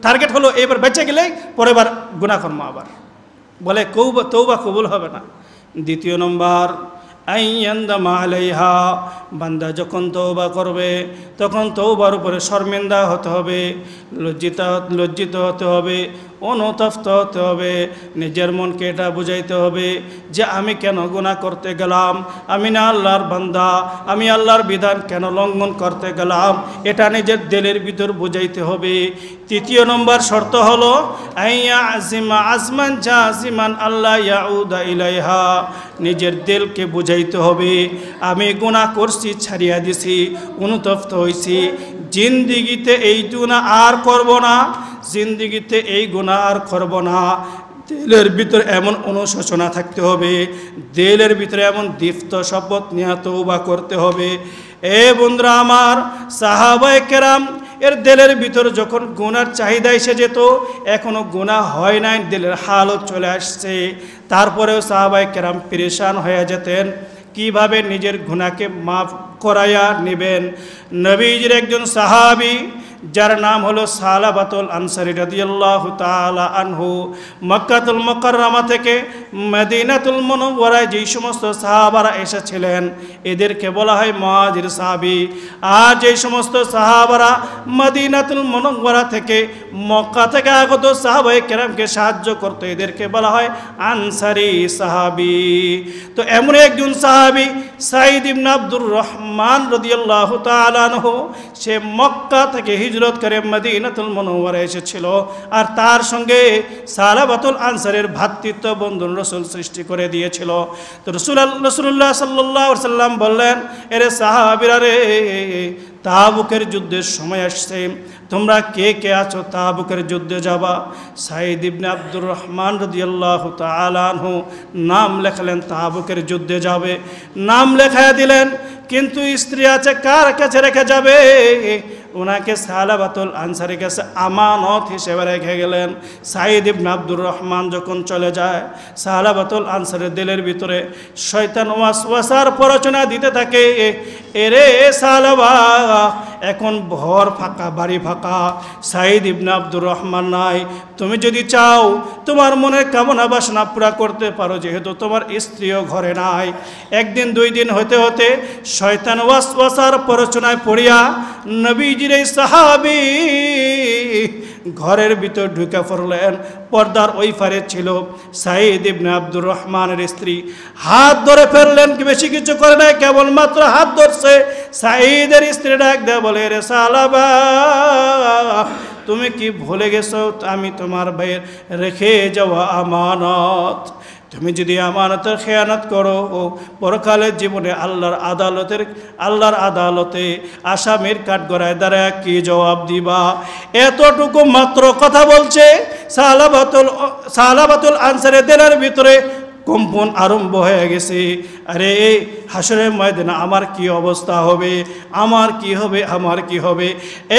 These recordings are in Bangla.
টার্গেট হলো এবার বেঁচে গেলেই পরের বার গুনাহ কর্ম আবার বলে তওবা কবুল হবে না। দ্বিতীয় নম্বর আইয়ান্দামা আলাইহা, বান্দা যখন তওবা করবে তখন তওবার উপরে শর্মিন্দা হতে হবে, লজ্জিত হতে হবে, অনুতপ্ত হতে হবে, নিজের মনকে এটা বুঝাইতে হবে যে আমি কেন গুনাহ করতে গেলাম, আমি না আল্লাহর বান্দা, আমি আল্লাহর বিধান কেন লঙ্ঘন করতে গেলাম, এটা নিজের দিলের ভিতর বুঝাইতে হবে। তৃতীয় নম্বর শর্ত হলো আইয়া আজিমা আজমান জাজিমান আল্লাহ ইয়াউদা ইলাইহা, নিজের দিলকে বুঝাইতে হবে আমি গুনাহ করছি, ছাড়িয়া দিছি, অনুতপ্ত হইছি, জিন্দিগিতে এই গুনাহ আর করব না, জিন্দিগিতে এই গুনাহ আর করব না। দিলের ভিতরে এমন অনুশোচনা থাকতে হবে, দিলের ভিতরে এমন দীপ্ত শপথ নিয়ে তওবা করতে হবে। এ বন্ধুরা আমার, সাহাবায়ে কেরাম এর দিলের ভিতর যখন গুনার চাহিদা এসে যেত, এখনো গুনাহ হয় নাই, দিলের হালত চলে আসছে, তারপরেও সাহাবায়ে কেরাম পেরেশান হয়ে যেতেন কিভাবে নিজের গুনাহকে মাফ করাইয়া নেবেন। নবীজির একজন সাহাবী যার নাম হলো সালাবাতুল আনসারী রাদিয়াল্লাহু তাআলা আনহু, মক্কাতুল মুকাররমা থেকে মদিনাতুল মুনাওয়ারায় যেই সমস্ত সাহাবারা এসেছিলেন এদেরকে বলা হয় মুহাজির সাহাবী। আর যেই সমস্ত সাহাবারা মদিনাতুল মুনাওয়ারা থেকে মক্কা থেকে আগত সাহাবায়ে কেরামকে সাহায্য করতে এদেরকে বলা হয় আনসারী সাহাবী। তো এমন একজন সাহাবী সাঈদ ইবনে আব্দুর রহমান রাদিয়াল্লাহু তাআলা আনহু, সে মক্কা থেকে হিজরত করে মদিনাতুল মুনাওয়ারা এসেছিল, আর তার সঙ্গে সালাবাতুল আনসারের ভ্রাতৃত্ব বন্ধন রাসূল সৃষ্টি করে দিয়েছিল। তো রাসূলুল্লাহ সাল্লাল্লাহু আলাইহি ওয়াসাল্লাম বললেন, এরে সাহাবীরা রে, তাবুকের যুদ্ধের সময় আসছে, তোমরা কে কে আছো তাবুকের যুদ্ধে যাবা? সাঈদ ইবনে আব্দুর রহমান রাদিয়াল্লাহু তাআলা আনহু নাম লেখালেন, তাবুকের যুদ্ধে যাবে, নাম লেখায়া দিলেন, কিন্তু স্ত্রী আছে, কার কাছে রেখে যাবে? ওনাকে সালাবাতুল আনসারীর কাছে আমানত হিসেবে রেখে গেলেন। সাঈদ ইবনে আব্দুর রহমান যখন চলে যায়, সালাবাতুল আনসারের দিলের ভিতরে শয়তান ওয়াসওয়াসার প্ররোচনা দিতে থাকে, এরে সালাবা, এখন ঘর ফাঁকা, বাড়ি ফাঁকা, সাঈদ ইবনে আব্দুর রহমান নাই, তুমি যদি চাও তোমার মনের কামনা বাসনা পুরা করতে পারো, যেহেতু তোমার স্ত্রীও ঘরে নাই। একদিন দুই দিন হতে হতে শয়তান ওয়াসওয়াসার প্ররোচনায় পড়িয়া নবীজির এই সাহাবী ঘরের ভিতর ঢুকে পড়লেন। পর্দার ওই পারে ছিল সাঈদ ইবনে আব্দুর রহমানের স্ত্রী, হাত ধরে ফেললেন, বেশি কিছু করে নাই, কেবলমাত্র হাত ধরছে। সাঈদের স্ত্রী ডাক দেয়া বলে, রে সালাবা, তুমি কি ভুলে গেছো আমি তোমার ভাইয়ের রেখে যাওয়া আমানত? তুমি যদি আমানতের খেয়ানত করো, পরকালের জীবনে আল্লাহর আদালতে আসামির কাঠগড়ায় দাঁড়ায় কি জবাব দিবা? এতটুকু মাত্র কথা বলছে, সালাবাতুল আনসারের দিলের ভিতরে কম্পন আরম্ভ হয়ে গেছে। আরে হাসরের ময়দানে আমার কি অবস্থা হবে, আমার কি হবে, আমার কি হবে?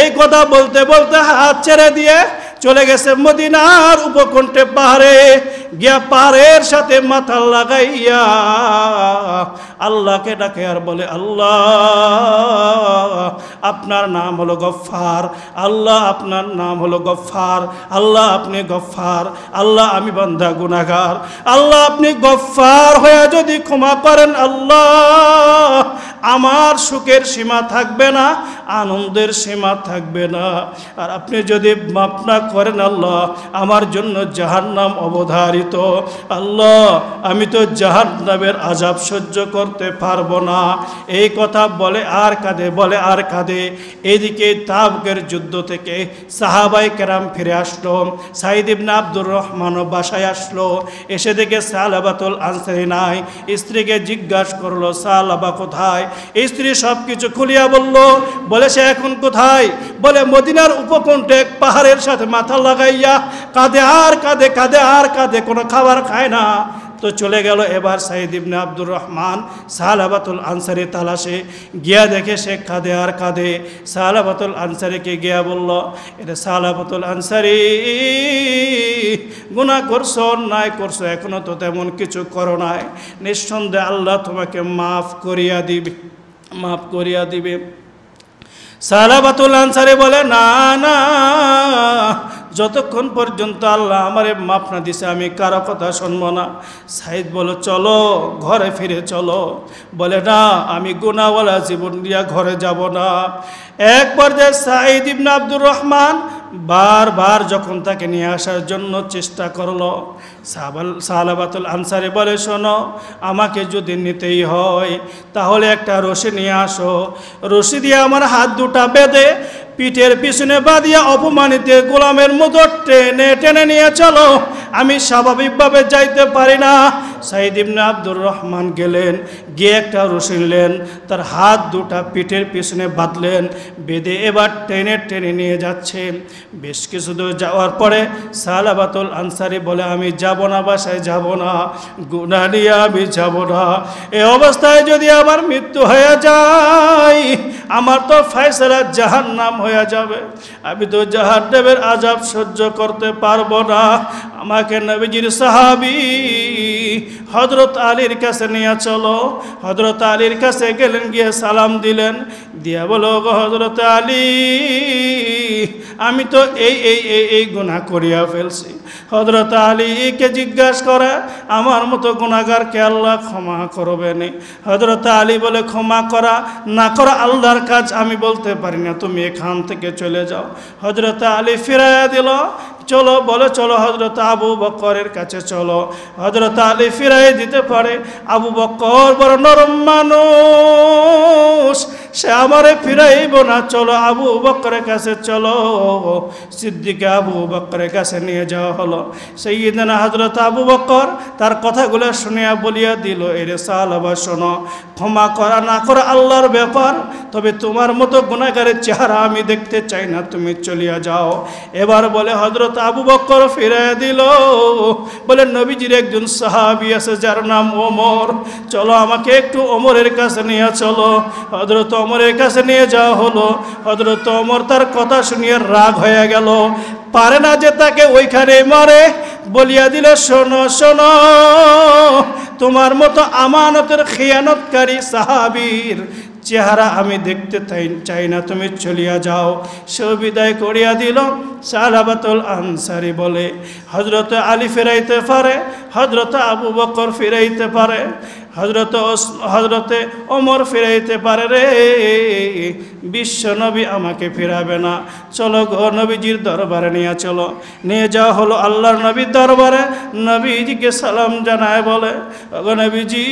এই কথা বলতে বলতে হাত ছেড়ে দিয়ে চলে গেছে মদিনার উপকণ্ঠে পাহাড়ে গিয়া, পাহাড়ের সাথে মাথা লাগাইয়া আল্লাহকে ডাকে আর বলে, আল্লাহ আপনার নাম হলো গফফার, আল্লাহ আপনার নাম হলো গফফার, আল্লাহ আপনি গফফার, আল্লাহ আমি বান্দা গুনাহগার, আল্লাহ আপনি গফফার হয়ে যদি ক্ষমা করেন, আল্লাহ আমার সুখের সীমা থাকবে না, আনন্দের সীমা থাকবে না, আর আপনি যদি মাফ না করেন, আল্লাহ আমার জন্য জাহান্নাম অবধারিত, আল্লাহ আমি তো জাহান্নামের আযাব সহ্য করতে পারবো না। এই কথা বলে আর কাঁদে, বলে আর কাঁদে। এদিকে তাবুকের যুদ্ধ থেকে সাহাবায়ে কেরাম ফিরে আসলো, সাঈদ ইবনে আব্দুর রহমানও বাসায় আসলো, এসে দেখে সালাবাতুল আনসারী নাই। স্ত্রীকে জিজ্ঞাসা করলো, সালাবা কোথায়? স্ত্রী সব কিছু খুলিয়া বলে সে এখন কোথায়? বলে মদিনার উপকণ্ঠে এক পাহাড়ের সাথে মাথা লাগাইয়া কাঁদে আর কাঁদে, কাঁদে আর কাঁদে, কোনো খাবার খায় না। তো চলে গেল। এবার সাঈদ ইবনে আব্দুর রহমান সালাবাতুল আনসারী তালাশে গিয়া দেখে সে কাঁদে আর কাঁদে। সালাবাতুল আনসারীকে গিয়া বলল, এটা সালাবাতুল আনসারী, গুনাহ করছো, অন্যায় করছো, এখনো তো তেমন কিছু করো নাই, নিঃসন্দেহে আল্লাহ তোমাকে মাফ করিয়া দিবে, মাফ করিয়া দিবে। সালাবাতুল আনসারী বলে, না না, যতক্ষণ পর্যন্ত আল্লাহ আমারে মাফ না দিছে আমি কারো কথা শুনবো না। সাইদ বলো চলো ঘরে ফিরে চলো। বলে না, আমি গুনাহওয়ালা জীবন দিয়া ঘরে যাব না। এক পর্যায়ে সাঈদ ইবনে আব্দুর রহমান বারবার যখন তাকে নিয়ে আসার জন্য চেষ্টা করলো, সাহাবাতুল আনসারি বলে শোনো, আমাকে যদি নিতেই হয় তাহলে একটা রশি নিয়ে আসো, রশি দিয়ে আমার হাত দুটা বেঁধে পিঠের পিছনে বাঁধিয়া অপমানিত গোলামের মতো টেনে টেনে নিয়ে চলো, আমি স্বাভাবিকভাবে যাইতে পারি না। সাঈদ ইবনে আব্দুর রহমান গেলেন, গিয়ে একটা রশি নিলেন, তার হাত দুটা পিঠের পিছনে বাঁধলেন, বেঁধে এবার টেনে টেনে নিয়ে যাচ্ছেন। বেশ কিছু দূর যাওয়ার পরে সাহাবাতুল আনসারি বলে আমি যাব না, বাসায় যাব না, গুনাহ নিয়ে আমি যাব না। এই অবস্থায় যদি আমার মৃত্যু হয়ে যায় আমার তো ফয়সালা জাহান্নাম হয়ে যাবে, আমি তো জাহান্নামের আযাব সহ্য করতে পারবো না। আমাকে নবীজির সাহাবী হযরত আলীর কাছে নিয়ে চলো। হযরত আলীর কাছে গেলেন, গিয়ে সালাম দিলেন, দিয়া বলো হযরত আলী, আমি তো এই গুনাহ করিয়া ফেলছি। হযরত আলীকে জিজ্ঞাসা করে আমার মতো গুনাহগারকে আল্লাহ ক্ষমা করবেন? হযরত আলী বলে ক্ষমা করা না করা আল্লাহর কাজ, আমি বলতে পারি না, তুমি এখান থেকে চলে যাও। হযরত আলী ফিরাইয়া দিল, চলো বলে চলো হযরত আবু বকরের কাছে চলো। হযরত আলী ফিরাই দিতে পারে, আবু বকর বড় নরম মানুষ, সে আমারে ফিরাইব না, চলো আবু বকরের কাছে চলো। সিদ্দিক আবু বকরের কাছে নিয়ে যাওয়া হলো। সাইয়্যিদানা হযরত আবু বকর তার কথাগুলো শুনিয়া বলিয়া দিল, এরে সাহাবা শোনো, ক্ষমা করা না করা আল্লাহর ব্যাপার, তবে তোমার মতো গুনাহগারের চেহারা আমি দেখতে চাই না, তুমি চলিয়া যাও। এবার বলে হযরত আবু বকর ফিরাইয়া দিল, বলে নবীজির একজন সাহাবী আছে যার নাম ওমর, চলো আমাকে একটু ওমরের কাছে নিয়ে চলো। হযরত ওমরের কাছে নিয়ে যাওয়া হলো। হযরত ওমর তার কথা শুনিয়ে রাগ হয়ে গেল, পারে না যে তাকে ওইখানে মারে, বলিয়া দিল শোনো শোনো, তোমার মতো আমানতের খিয়ানতকারী সাহাবীর চেহারা আমি দেখতে চাই না, তুমি চলিয়া যাও। সে বিদায় করিয়া দিল। সাহাবাতুল আনসারি বলে হযরত আলী ফিরাইতে পারে, হযরত আবু বকর ফিরাইতে পারে, হযরতে ওমর ফিরাইতে পারে রে, বিশ্ব নবী আমাকে ফিরাবে না। চলো গো নবীজির দরবারে নিয়ে চলো। নিয়ে যাওয়া হলো আল্লাহর নবীর দরবারে। নবীজিকে সালাম জানায়, বলে গো নবীজি,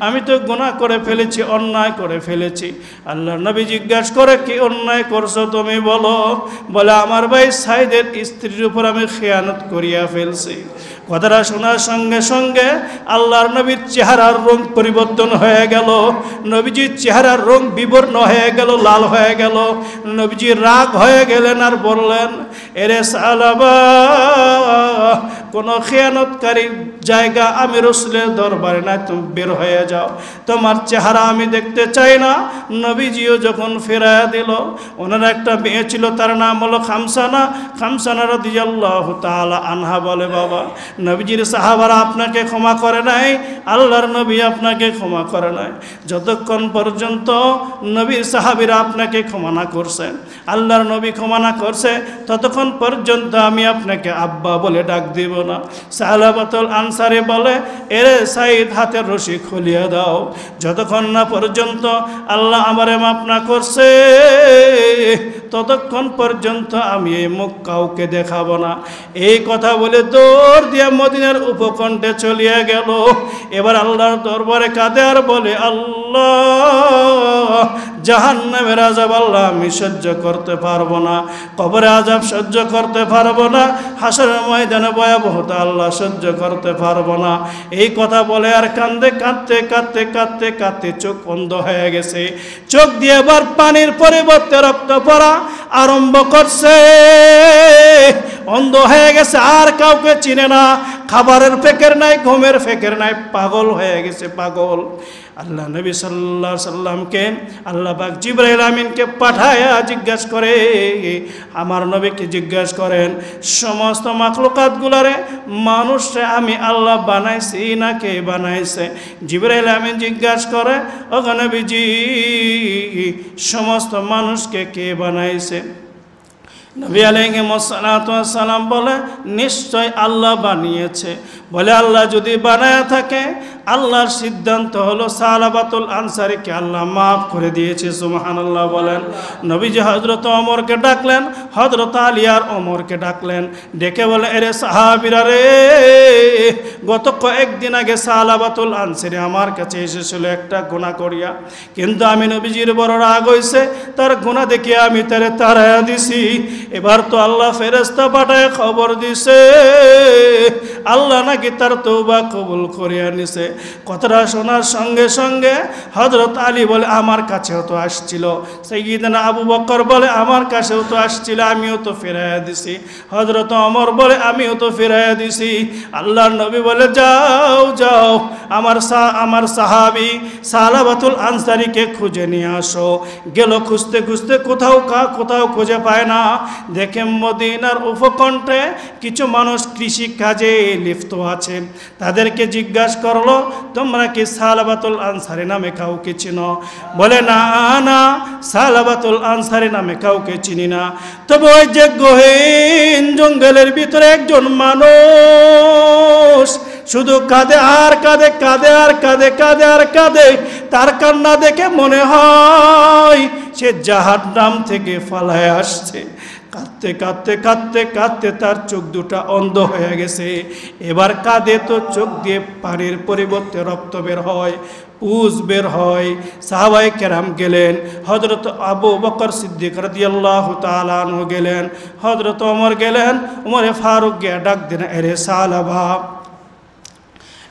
আমি তো গুনাহ করে ফেলেছি, অন্যায় করে ফেলেছি। আল্লাহর নবী জিজ্ঞাসা করে কি অন্যায় করছো তুমি বলো? বলে আমার ভাই সাইদের স্ত্রীর উপর আমি খেয়ানত করিয়া ফেলছি। কথাটা শোনার সঙ্গে সঙ্গে আল্লাহর নবীর চেহারার রং পরিবর্তন হয়ে গেল। নবীজির চেহারার রং বিবর্ণ হয়ে গেল, লাল হয়ে গেল। নবীজি রাগ হয়ে গেলেন আর বললেন, এরে সাহাবা, কোনো খেয়ানতকারীর জায়গা আমি রাসূলের দরবারে না, তুমি বের হয়ে যাও, তোমার চেহারা আমি দেখতে চাই না। নবীজিও যখন ফেরায়া দিল, ওনার একটা মেয়ে ছিল, তার নাম হলো খামসানা। খামসানা রাদিয়াল্লাহু তাআলা আনহা বলে, বাবা নবীজির সাহাবারা আপনাকে ক্ষমা করে নাই, আল্লাহর নবী আপনাকে ক্ষমা করে নাই। যতক্ষণ পর্যন্ত নবীর সাহাবীরা আপনাকে ক্ষমা না করছেন, আল্লাহর নবী ক্ষমা না করছে, ততক্ষণ পর্যন্ত আমি আপনাকে আব্বা বলে ডাক দিব না। সাহাবাতুল আনসারি বলে, এরে সাইদ হাতের রশি খুলিয়ে দাও, যতক্ষণ না পর্যন্ত আল্লাহ আমারে মাফ না করছে ততক্ষণ পর্যন্ত আমি এই মুখ কাউকে দেখাবো না। এই কথা বলে দৌড় দিয়ে মদিনার উপকণ্ঠে চলিয়া গেল। এবার আল্লাহর দরবারে কাঁদে আর বলে, আল্লাহ, জাহান্নামের আযাব আল্লাহ আমি সহ্য করতে পারবো না, কবরে আযাব সহ্য করতে পারবো না, হাসরের ময়দানে ভয়াবহতা আল্লাহ সহ্য করতে পারবো না। এই কথা বলে আর কাঁদতে কাঁদতে কাঁদতে কাঁদতে কাঁদতে চোখ অন্ধ হয়ে গেছে। চোখ দিয়ে এবার পানির পরিবর্তে রক্ত পড়া আরম্ভ করছে। অন্ধ হয়ে গেছে, আর কাউকে চিনে না, খাবারের ফেকের নাই, ঘুমের ফেকের নাই, পাগল হয়ে গেছে, পাগল। আল্লাহ নবী সাল্লাল্লাহু আলাইহি সাল্লামকে আল্লাহ পাক জিবরাইল আমিনকে পাঠায়া জিজ্ঞাসা করে, আমার নবীকে জিজ্ঞাসা করেন, সমস্ত মাখলুকাতগুলোরে মানুষে আমি আল্লাহ বানাইছি না কে বানাইছে? জিবরাইল আমিন জিজ্ঞাসা করে, ওগো নবীজি, সমস্ত মানুষকে কে বানাইছে? নবী আলাইহিস সালাতু ওয়াস সালাম বলে নিশ্চয় আল্লাহ বানিয়েছে। বলে আল্লাহ যদি বানায় থাকে, আল্লাহর সিদ্ধান্ত হলো সালাবাতুল আনসারীকে আল্লাহ মাফ করে দিয়েছে। সুবহানাল্লাহ বলেন। নবীজি হযরত ওমরকে ডাকলেন, হযরত আলী আর ওমরকে ডাকলেন, ডেকে বলে এরে সাহাবীরা রে, গত কয়েকদিন আগে সালাবাতুল আনসারী আমার কাছে এসেছিল একটা গুনাহ করিয়া, কিন্তু আমি নবীজির বড় রাগ হইছে, তার গুনাহ দেখে আমি তারে তাড়ায়া দিছি। এবার তো আল্লাহ ফেরেশতা পাঠায় খবর দিছে আল্লাহ নাকি তার তওবা কবুল করিয়া নিছে। কথাটা শোনার সঙ্গে সঙ্গে হযরত আলী বলে আমার কাছেও তো আসছিল, সাইয়্যিদনা আবু বকর বলে আমার কাছেও তো আসছিল, আমিও তো ফিরাইয়া দিছি। হযরত ওমর বলে আমিও তো ফিরাইয়া দিছি। আল্লাহর নবী বলে যাও যাও, আমার সাহাবী সালাবাতুল আনসারীকে খুঁজে নিয়ে আসো। গেল খুঁজতে খুঁজতে কোথাও খুঁজে পায় না। দেখে মদিনার উপকণ্ঠে কিছু মানুষ কৃষি কাজে লিপ্ত আছে, তাদেরকে জিজ্ঞাসা করলো তোমরা কি সালাবাতুল আনসারী নামে কাউকে চিনো? বলে না না, সালাবাতুল আনসারী নামে কাউকে চিনি না। তবে ওই যে গহীন জঙ্গলের ভিতরে একজন মানুষ শুধু কাঁদে আর কাঁদে, কাঁদে আর কাঁদে, কাঁদে আর কাঁদে, তার কান্না দেখে মনে হয় সে জাহান্নাম থেকে পালায় আসছে। কাঁদতে কাঁদতে কাঁদতে কাঁদতে তার চোখ দুটা অন্ধ হয়ে গেছে। এবার কাঁদে তো চোখ দিয়ে পানির পরিবর্তে রক্ত বের হয়, পুজ বের হয়। সাহাবায়ে কেরাম গেলেন, হযরত আবু বকর সিদ্দিক রাদিয়াল্লাহু তাআলা আনহু গেলেন, হযরত ওমর গেলেন। ওমরে ফারুক গিয়ে ডাক দেন, এরে সালাবা,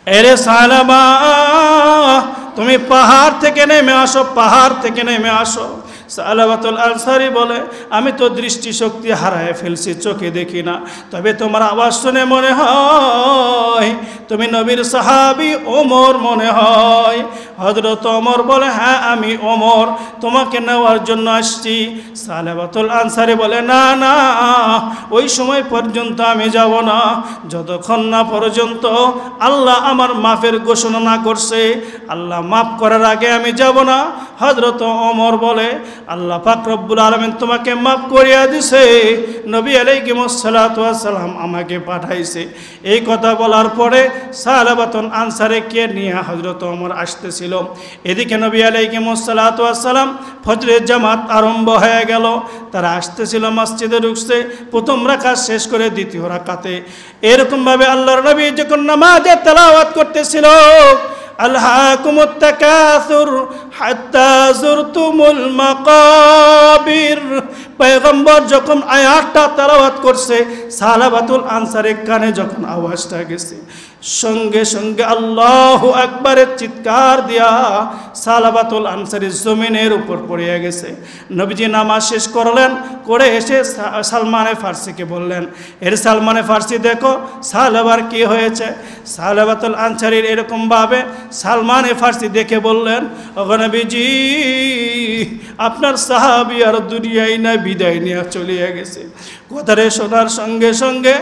এরে সালাবা, তুমি পাহাড় থেকে নেমে আসো, পাহাড় থেকে নেমে আসো। সালাবাতুল আনসারী বলে আমি তো দৃষ্টিশক্তি হারায় ফেলছি, চোখে দেখি না, তবে তোমার আওয়াজ শুনে মনে হয় তুমি নবীর সাহাবী ওমর মনে হয়। হযরত ওমর বলে হ্যাঁ আমি ওমর, তোমাকে নেওয়ার জন্য আসছি। সালাবাতুল আনসারী বলে না না, ওই সময় পর্যন্ত আমি যাব না যতক্ষণ না পর্যন্ত আল্লাহ আমার মাফের ঘোষণা না করছে। আল্লাহ মাফ করার আগে আমি যাব না। হযরত ওমর বলে আল্লাহ পাক রব্বুল আলামিন তোমাকে মাফ করিয়া দিছে, নবী আলাইহিস সালাতু ওয়াস সালাম আমাকে পাঠাইছে। এই কথা বলার পরে সালাবাতুল আনসারীকে নিয়ে হযরত ওমর আসতেছিল। এদিকে নবী আলাইহিস সালাতু ওয়াস সালাম ফজরের জামাত আরম্ভ হয়ে গেল। তারা আসতেছিল, মসজিদে ঢুকছে, প্রথম রাকাত শেষ করে দ্বিতীয় রাকাতে এরকমভাবে আল্লাহর নবী যখন নামাজে তেলাওয়াত করতেছিল, আলহাকুমুত তাকাসুর হাত্তা যুরতুমুল মাকাবির, পয়গম্বর যখন আয়াতটা তেলাওয়াত করছে, সালাবাতুল আনসারীর কানে যখন আওয়াজটা গেছে, সঙ্গে সঙ্গে আল্লাহু আকবারের চিৎকার দিয়া সালাবাতুল আনসারী জমিনের উপর পড়ে গেছে। নবীজি নামাজ শেষ করলেন, করে এসে সালমানে ফার্সিকে বললেন, এর সালমানে ফার্সি দেখো সালাবার কি হয়েছে। সালাবাতুল আনসারীর এরকমভাবে সালমানে ফার্সি দেখে বললেন, ওগো নবীজি আপনার সাহাবী আর দুনিয়ায় না বিদায় নিয়ে চলে গেছে। কথারে শোনার সঙ্গে সঙ্গে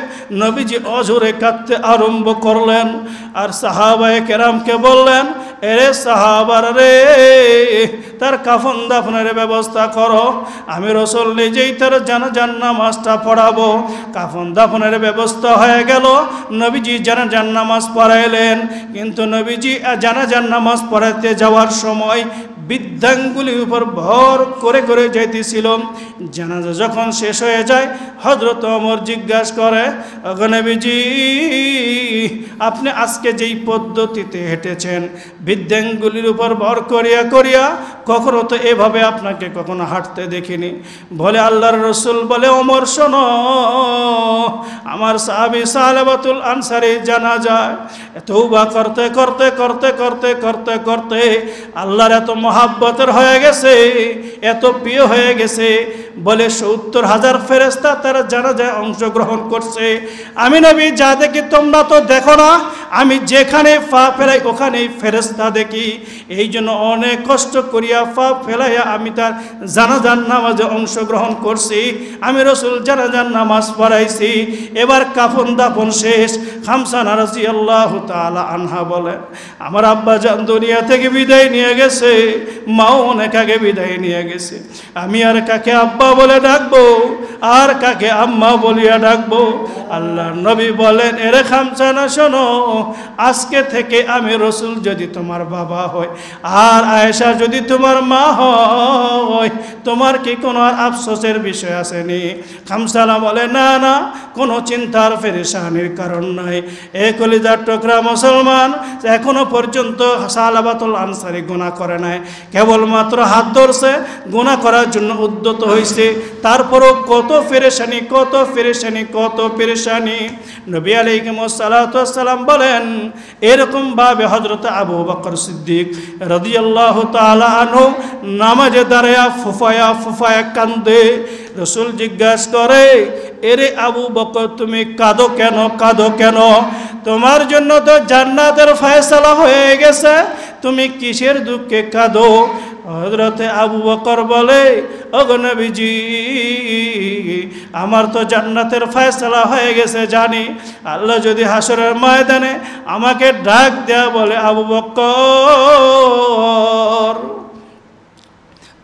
নবীজি অজোরে কাঁদতে আরম্ভ করলেন, আর সাহাবায়ে কেরামকে বললেন, এরে সাহাবার রে, তার কাফন দাফনের ব্যবস্থা করো, আমি রাসূল নিজেই তার জানাজার নামাজটা পড়াবো। কাফন দাফনের ব্যবস্থা হয়ে গেল, নবীজি জানাজার নামাজ পড়াইলেন। কিন্তু নবীজি জানাজার নামাজ পড়াতে যাওয়ার সময় বৃদ্ধাঙ্গুলির উপর ভর করে করে যাইতেছিল। জানাজা যখন শেষ হয়ে যায়, হযরত ওমর জিজ্ঞাসা করে, ওগো নবীজি আপনি আজকে যেই পদ্ধতিতে হেঁটেছেন, বৃদ্ধাঙ্গুলির উপর ভর করিয়া করিয়া, কখনো তো এভাবে আপনাকে কখনো হাঁটতে দেখিনি। বলে আল্লাহর রাসূল বলে, ওমর শোনো, আমার সাহাবী সালাবাতুল আনসারী জানাজায় তওবা করতে করতে করতে করতে করতে করতে আল্লাহর এত মহাব্বতের হয়ে গেছে, এত প্রিয় হয়ে গেছে, বলে ৭০,০০০ ফেরেশতা তারা জানাজায় অংশগ্রহণ করছে। আমি নবী যা দেখি তোমরা তো দেখো না, আমি যেখানে পা ফেলাই ওখানেই ফেরেশতা দেখি। এই জন্য অনেক কষ্ট করিয়া পা ফেলাইয়া আমি তার জানাজার নামাজে অংশগ্রহণ করছি, আমি রাসূল জানাজার নামাজ পড়াইছি। এবার কাফন দাফন শেষ। খামসানা রাদিয়াল্লাহু তাআলা আনহা বলে, আমার আব্বা জান দুনিয়া থেকে বিদায় নিয়ে গেছে, মাও অনেক আগে বিদায় নিয়ে গেছে, আমি আর কাকে আব্বা আব্বা বলে ডাকবো আর কাকে আম্মা বলিয়া ডাকবো? আল্লাহ নবী বলেন, এরে খামসানা শোনো, আজকে থেকে আমি রসুল যদি তোমার বাবা হয় আর আয়েশা যদি তোমার মা হয়, তোমার কি কোনো আর আফসোসের বিষয় আসেনি? খামসানা বলে, না না, কোনো চিন্তার পেরেশানির কারণ নাই। এ কলিজার টুকরা মুসলমান, এখনো পর্যন্ত সালাবাতুল আনসারী গুনাহ করে নাই, কেবলমাত্র হাত ধরছে, গুনাহ করার জন্য উদ্যত হয়েছে। তারপরও কত পেরেশানি, কত পেরেশানি, কত পেরেশানি। নবী আলাইহিস সালাতু ওয়াস সালাম বলেন, এরকম ভাবে হযরত আবু বকর সিদ্দিক রাদিয়াল্লাহু তাআলা আনহু নামাজে দাঁড়ায়া ফুফায়া ফুফায়া কান্দে। রাসূল জিজ্ঞাসা করে, এরে আবু বকর, তুমি কাঁদো কেন, কাঁদো কেন? তোমার জন্য তো জান্নাতের ফয়সালা হয়ে গেছে, তুমি কিসের দুঃখে কাঁদো? হযরতে আবু বকর বলে, ওগো নবীজি, আমার তো জান্নাতের ফয়সালা হয়ে গেছে জানি। আল্লাহ যদি হাসরের ময়দানে আমাকে ডাক দেয়া বলে, আবু বকর,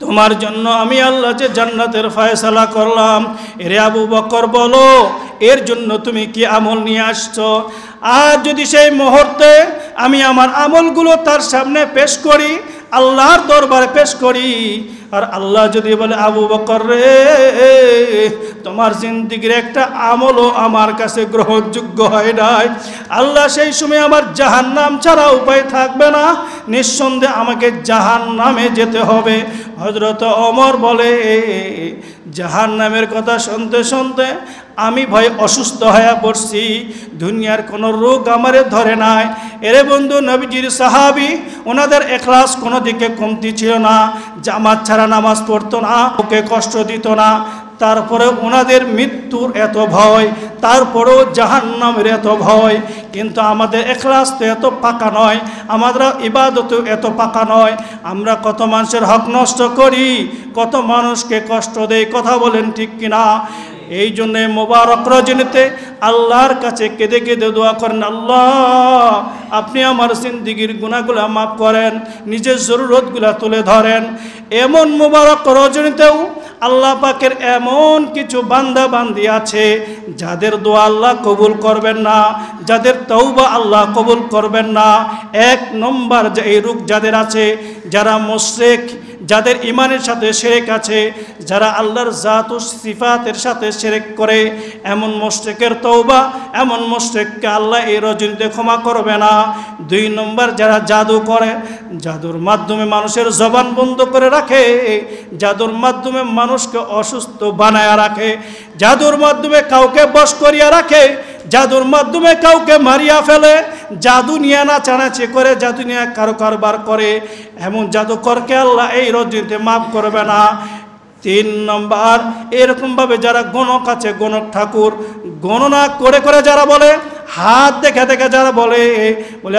তোমার জন্য আমি আল্লাহ যে জান্নাতের ফয়সালা করলাম, এরে আবু বকর বলো, এর জন্য তুমি কি আমল নিয়ে আসছো? আর যদি সেই মুহূর্তে আমি আমার আমলগুলো তার সামনে পেশ করি, আল্লাহর দরবারে পেশ করি, আর আল্লাহ যদি বলে, আবু বকর রে, তোমার জিন্দেগির একটা আমলও আমার কাছে গ্রহণযোগ্য হয় নাই, আল্লাহ সেই সময় আমার জাহান্নাম ছাড়া উপায় থাকবে না, নিঃসন্দেহে আমাকে জাহান্নামে যেতে হবে। হযরত ওমর বলে, জাহান্নামের কথা শুনতে শুনতে আমি ভয়ে অসুস্থ হয়ে পড়ছি, দুনিয়ার কোনো রোগ আমারে ধরে নাই। এরে বন্ধু, নবীজির সাহাবী, ওনাদের ইখলাস কোনো দিকে কমতি ছিল না, জামাত ছাড়া নামাজ পড়তো না, ওকে কষ্ট দিত না। তারপরে ওনাদের মৃত্যুর এত ভয়, তারপরেও জাহান্নামের এত ভয়। কিন্তু আমাদের ইখলাস তো এত পাকা নয়, আমাদের ইবাদতও এত পাকা নয়। আমরা কত মানুষের হক নষ্ট করি, কত মানুষকে কষ্ট দেই, কথা বলেন ঠিক কিনা? এই জন্যে মোবারক রজনীতে আল্লাহর কাছে কেঁদে কেঁদে দোয়া করেন, আল্লাহ আপনি আমার জিন্দেগির গুনাহগুলা মাফ করেন, নিজের জরুরতগুলা তুলে ধরেন। এমন মোবারক রজনীতেও আল্লাহ পাকের এমন কিছু বান্দা বান্দি আছে যাদের দোয়া আল্লাহ কবুল করবেন না, যাদের তওবা আল্লাহ কবুল করবেন না। এক নম্বর যে এই রোগ যাদের আছে, যারা মুশরিক, যাদের ইমানের সাথে শিরক আছে, যারা আল্লাহর জাত ও সিফাতের সাথে শিরক করে, এমন মুশরিকের তওবা, এমন মুশরিককে আল্লাহ এই রজনীতে ক্ষমা করবে না। দুই নম্বর, যারা জাদু করে, জাদুর মাধ্যমে মানুষের জবান বন্ধ করে রাখে, জাদুর মাধ্যমে মানুষকে অসুস্থ বানায় রাখে, জাদুর মাধ্যমে কাউকে বশ করিয়া রাখে, জাদুর মাধ্যমে কাউকে মারিয়া ফেলে, জাদু নিয়ে নাচানাচি করে, জাদু নিয়ে কারো কারবার করে, এমন জাদুকরকে আল্লাহ এই রজনীতে মাফ করবে না। তিন নম্বর, এরকমভাবে যারা গণক আছে, গণক ঠাকুর, গণনা করে করে যারা বলে, হাত দেখে দেখে যারা বলে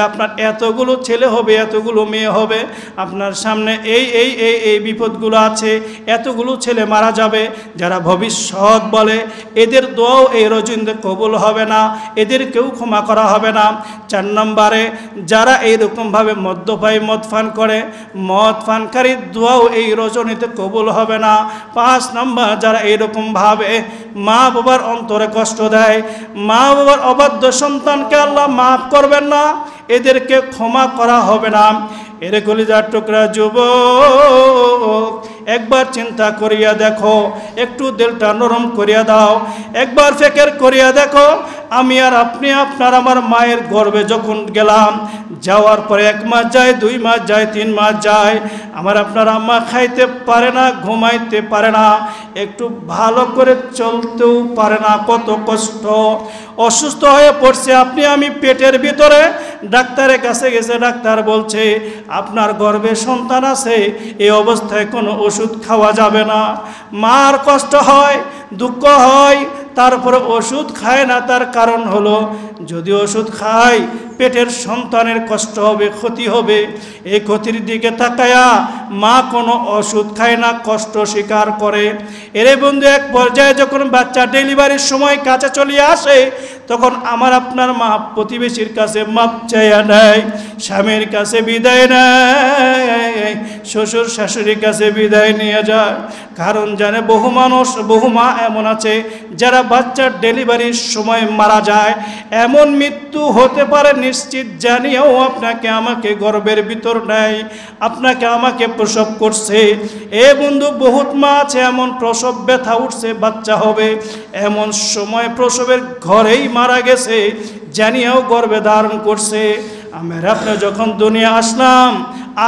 আপনার এতগুলো ছেলে হবে, এতগুলো মেয়ে হবে, আপনার সামনে এই এই এই এই বিপদগুলো আছে, এতগুলো ছেলে মারা যাবে, যারা ভবিষ্যৎ বলে, এদের দোয়াও এই রজনীতে কবুল হবে না, এদেরকেও ক্ষমা করা হবে না। চার নম্বরে, যারা এইরকমভাবে মদ্যপায়ী, মদ পান করে, মদ পানকারীর দোয়াও এই রজনীতে কবুল হবে না। পাঁচ নম্বর, যারা এইরকমভাবে মা বাবার অন্তরে কষ্ট দেয়, মা বাবার অবাধ্য সন্তানকে আল্লাহ মাফ করবেন না, এদেরকে ক্ষমা করা হবে না। এরে কলিজার টুকরা যুবক, একবার চিন্তা করিয়া দেখো, একটু দিলটা নরম করিয়া দাও, একবার ফিকির করিয়া দেখো, আমি আর আপনি, আপনার আমার মায়ের গর্ভে যখন গেলাম, যাওয়ার পরে 1 মাস যায়, 2 মাস যায়, 3 মাস যায়, আমার আপনার আম্মা খাইতে পারে না, ঘুমাইতে পারে না, একটু ভালো করে চলতেও পারে না, কত কষ্ট, অসুস্থ হয়ে পড়ছে। আপনি আমি পেটের ভিতরে ডাক্তারের কাছে গেছে, ডাক্তার বলছে আপনার গর্ভে সন্তান আছে, এই অবস্থায় কোনো ওষুধ খাওয়া যাবে না। মার কষ্ট হয়, দুঃখ হয়, তারপরে ওষুধ খায় না। তার কারণ হলো, যদি ওষুধ খায় পেটের সন্তানের কষ্ট হবে, ক্ষতি হবে। এই ক্ষতির দিকে তাকায়া মা কোনো ওষুধ খায় না, কষ্ট স্বীকার করে। এরে বন্ধু, এক পর্যায়ে যখন বাচ্চা ডেলিভারির সময় কাছে চলে আসে, তখন আমার আপনার মা প্রতিবেশীর কাছে মাপ চাইয়া নেয়, স্বামীর কাছে বিদায় নেয়, শ্বশুর শাশুড়ির কাছে বিদায় নিয়ে যায়। কারণ জানে বহু মানুষ, বহু মা এমন আছে যারা বাচ্চার ডেলিভারির সময় মারা যায়। এমন মৃত্যু হতে পারে নিশ্চিত জানিয়েও আপনাকে আমাকে গর্ভের ভিতর নেয়, আপনাকে আমাকে প্রসব করছে। এ বন্ধু, বহুত মা আছে এমন প্রসব ব্যথা উঠছে, বাচ্চা হবে, এমন সময় প্রসবের ঘরেই মারা গেছে, জানিয়েও গর্ভে ধারণ করছে। আমরা আপনি যখন দুনিয়া আসলাম,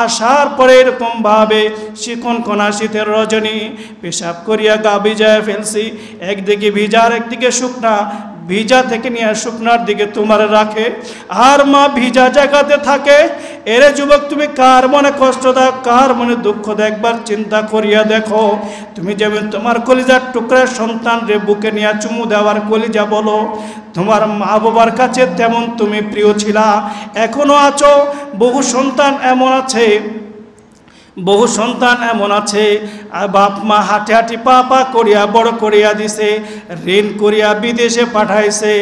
আসার পরে এরকমভাবে শিকনকনা শীতের রজনী পেশাব করিয়া গা ভিজায় ফেলছি, একদিকে ভিজা আর একদিকে শুকনা, ভিজা থেকে নিয়ে শুকনার দিকে তোমার রাখে, আর মা ভিজা জায়গাতে থাকে। এরে যুবক, তুমি কার মনে কষ্ট দাও, কার মনে দুঃখ দাও, একবার চিন্তা করিয়া দেখো। তুমি যেমন তোমার কলিজার টুকরার সন্তান রে বুকে নিয়ে চুমু দেওয়ার কলিজা বলো, তোমার মা বাবার কাছে তেমন তুমি প্রিয় ছিলা, এখনো আছো। বহু সন্তান এমন আছে, বহু সন্তান এমন আছে বাপ মা হাঁটি হাঁটি পা পা করিয়া বড় করিয়া দিছে, ঋণ করিয়া বিদেশে পাঠাইছে।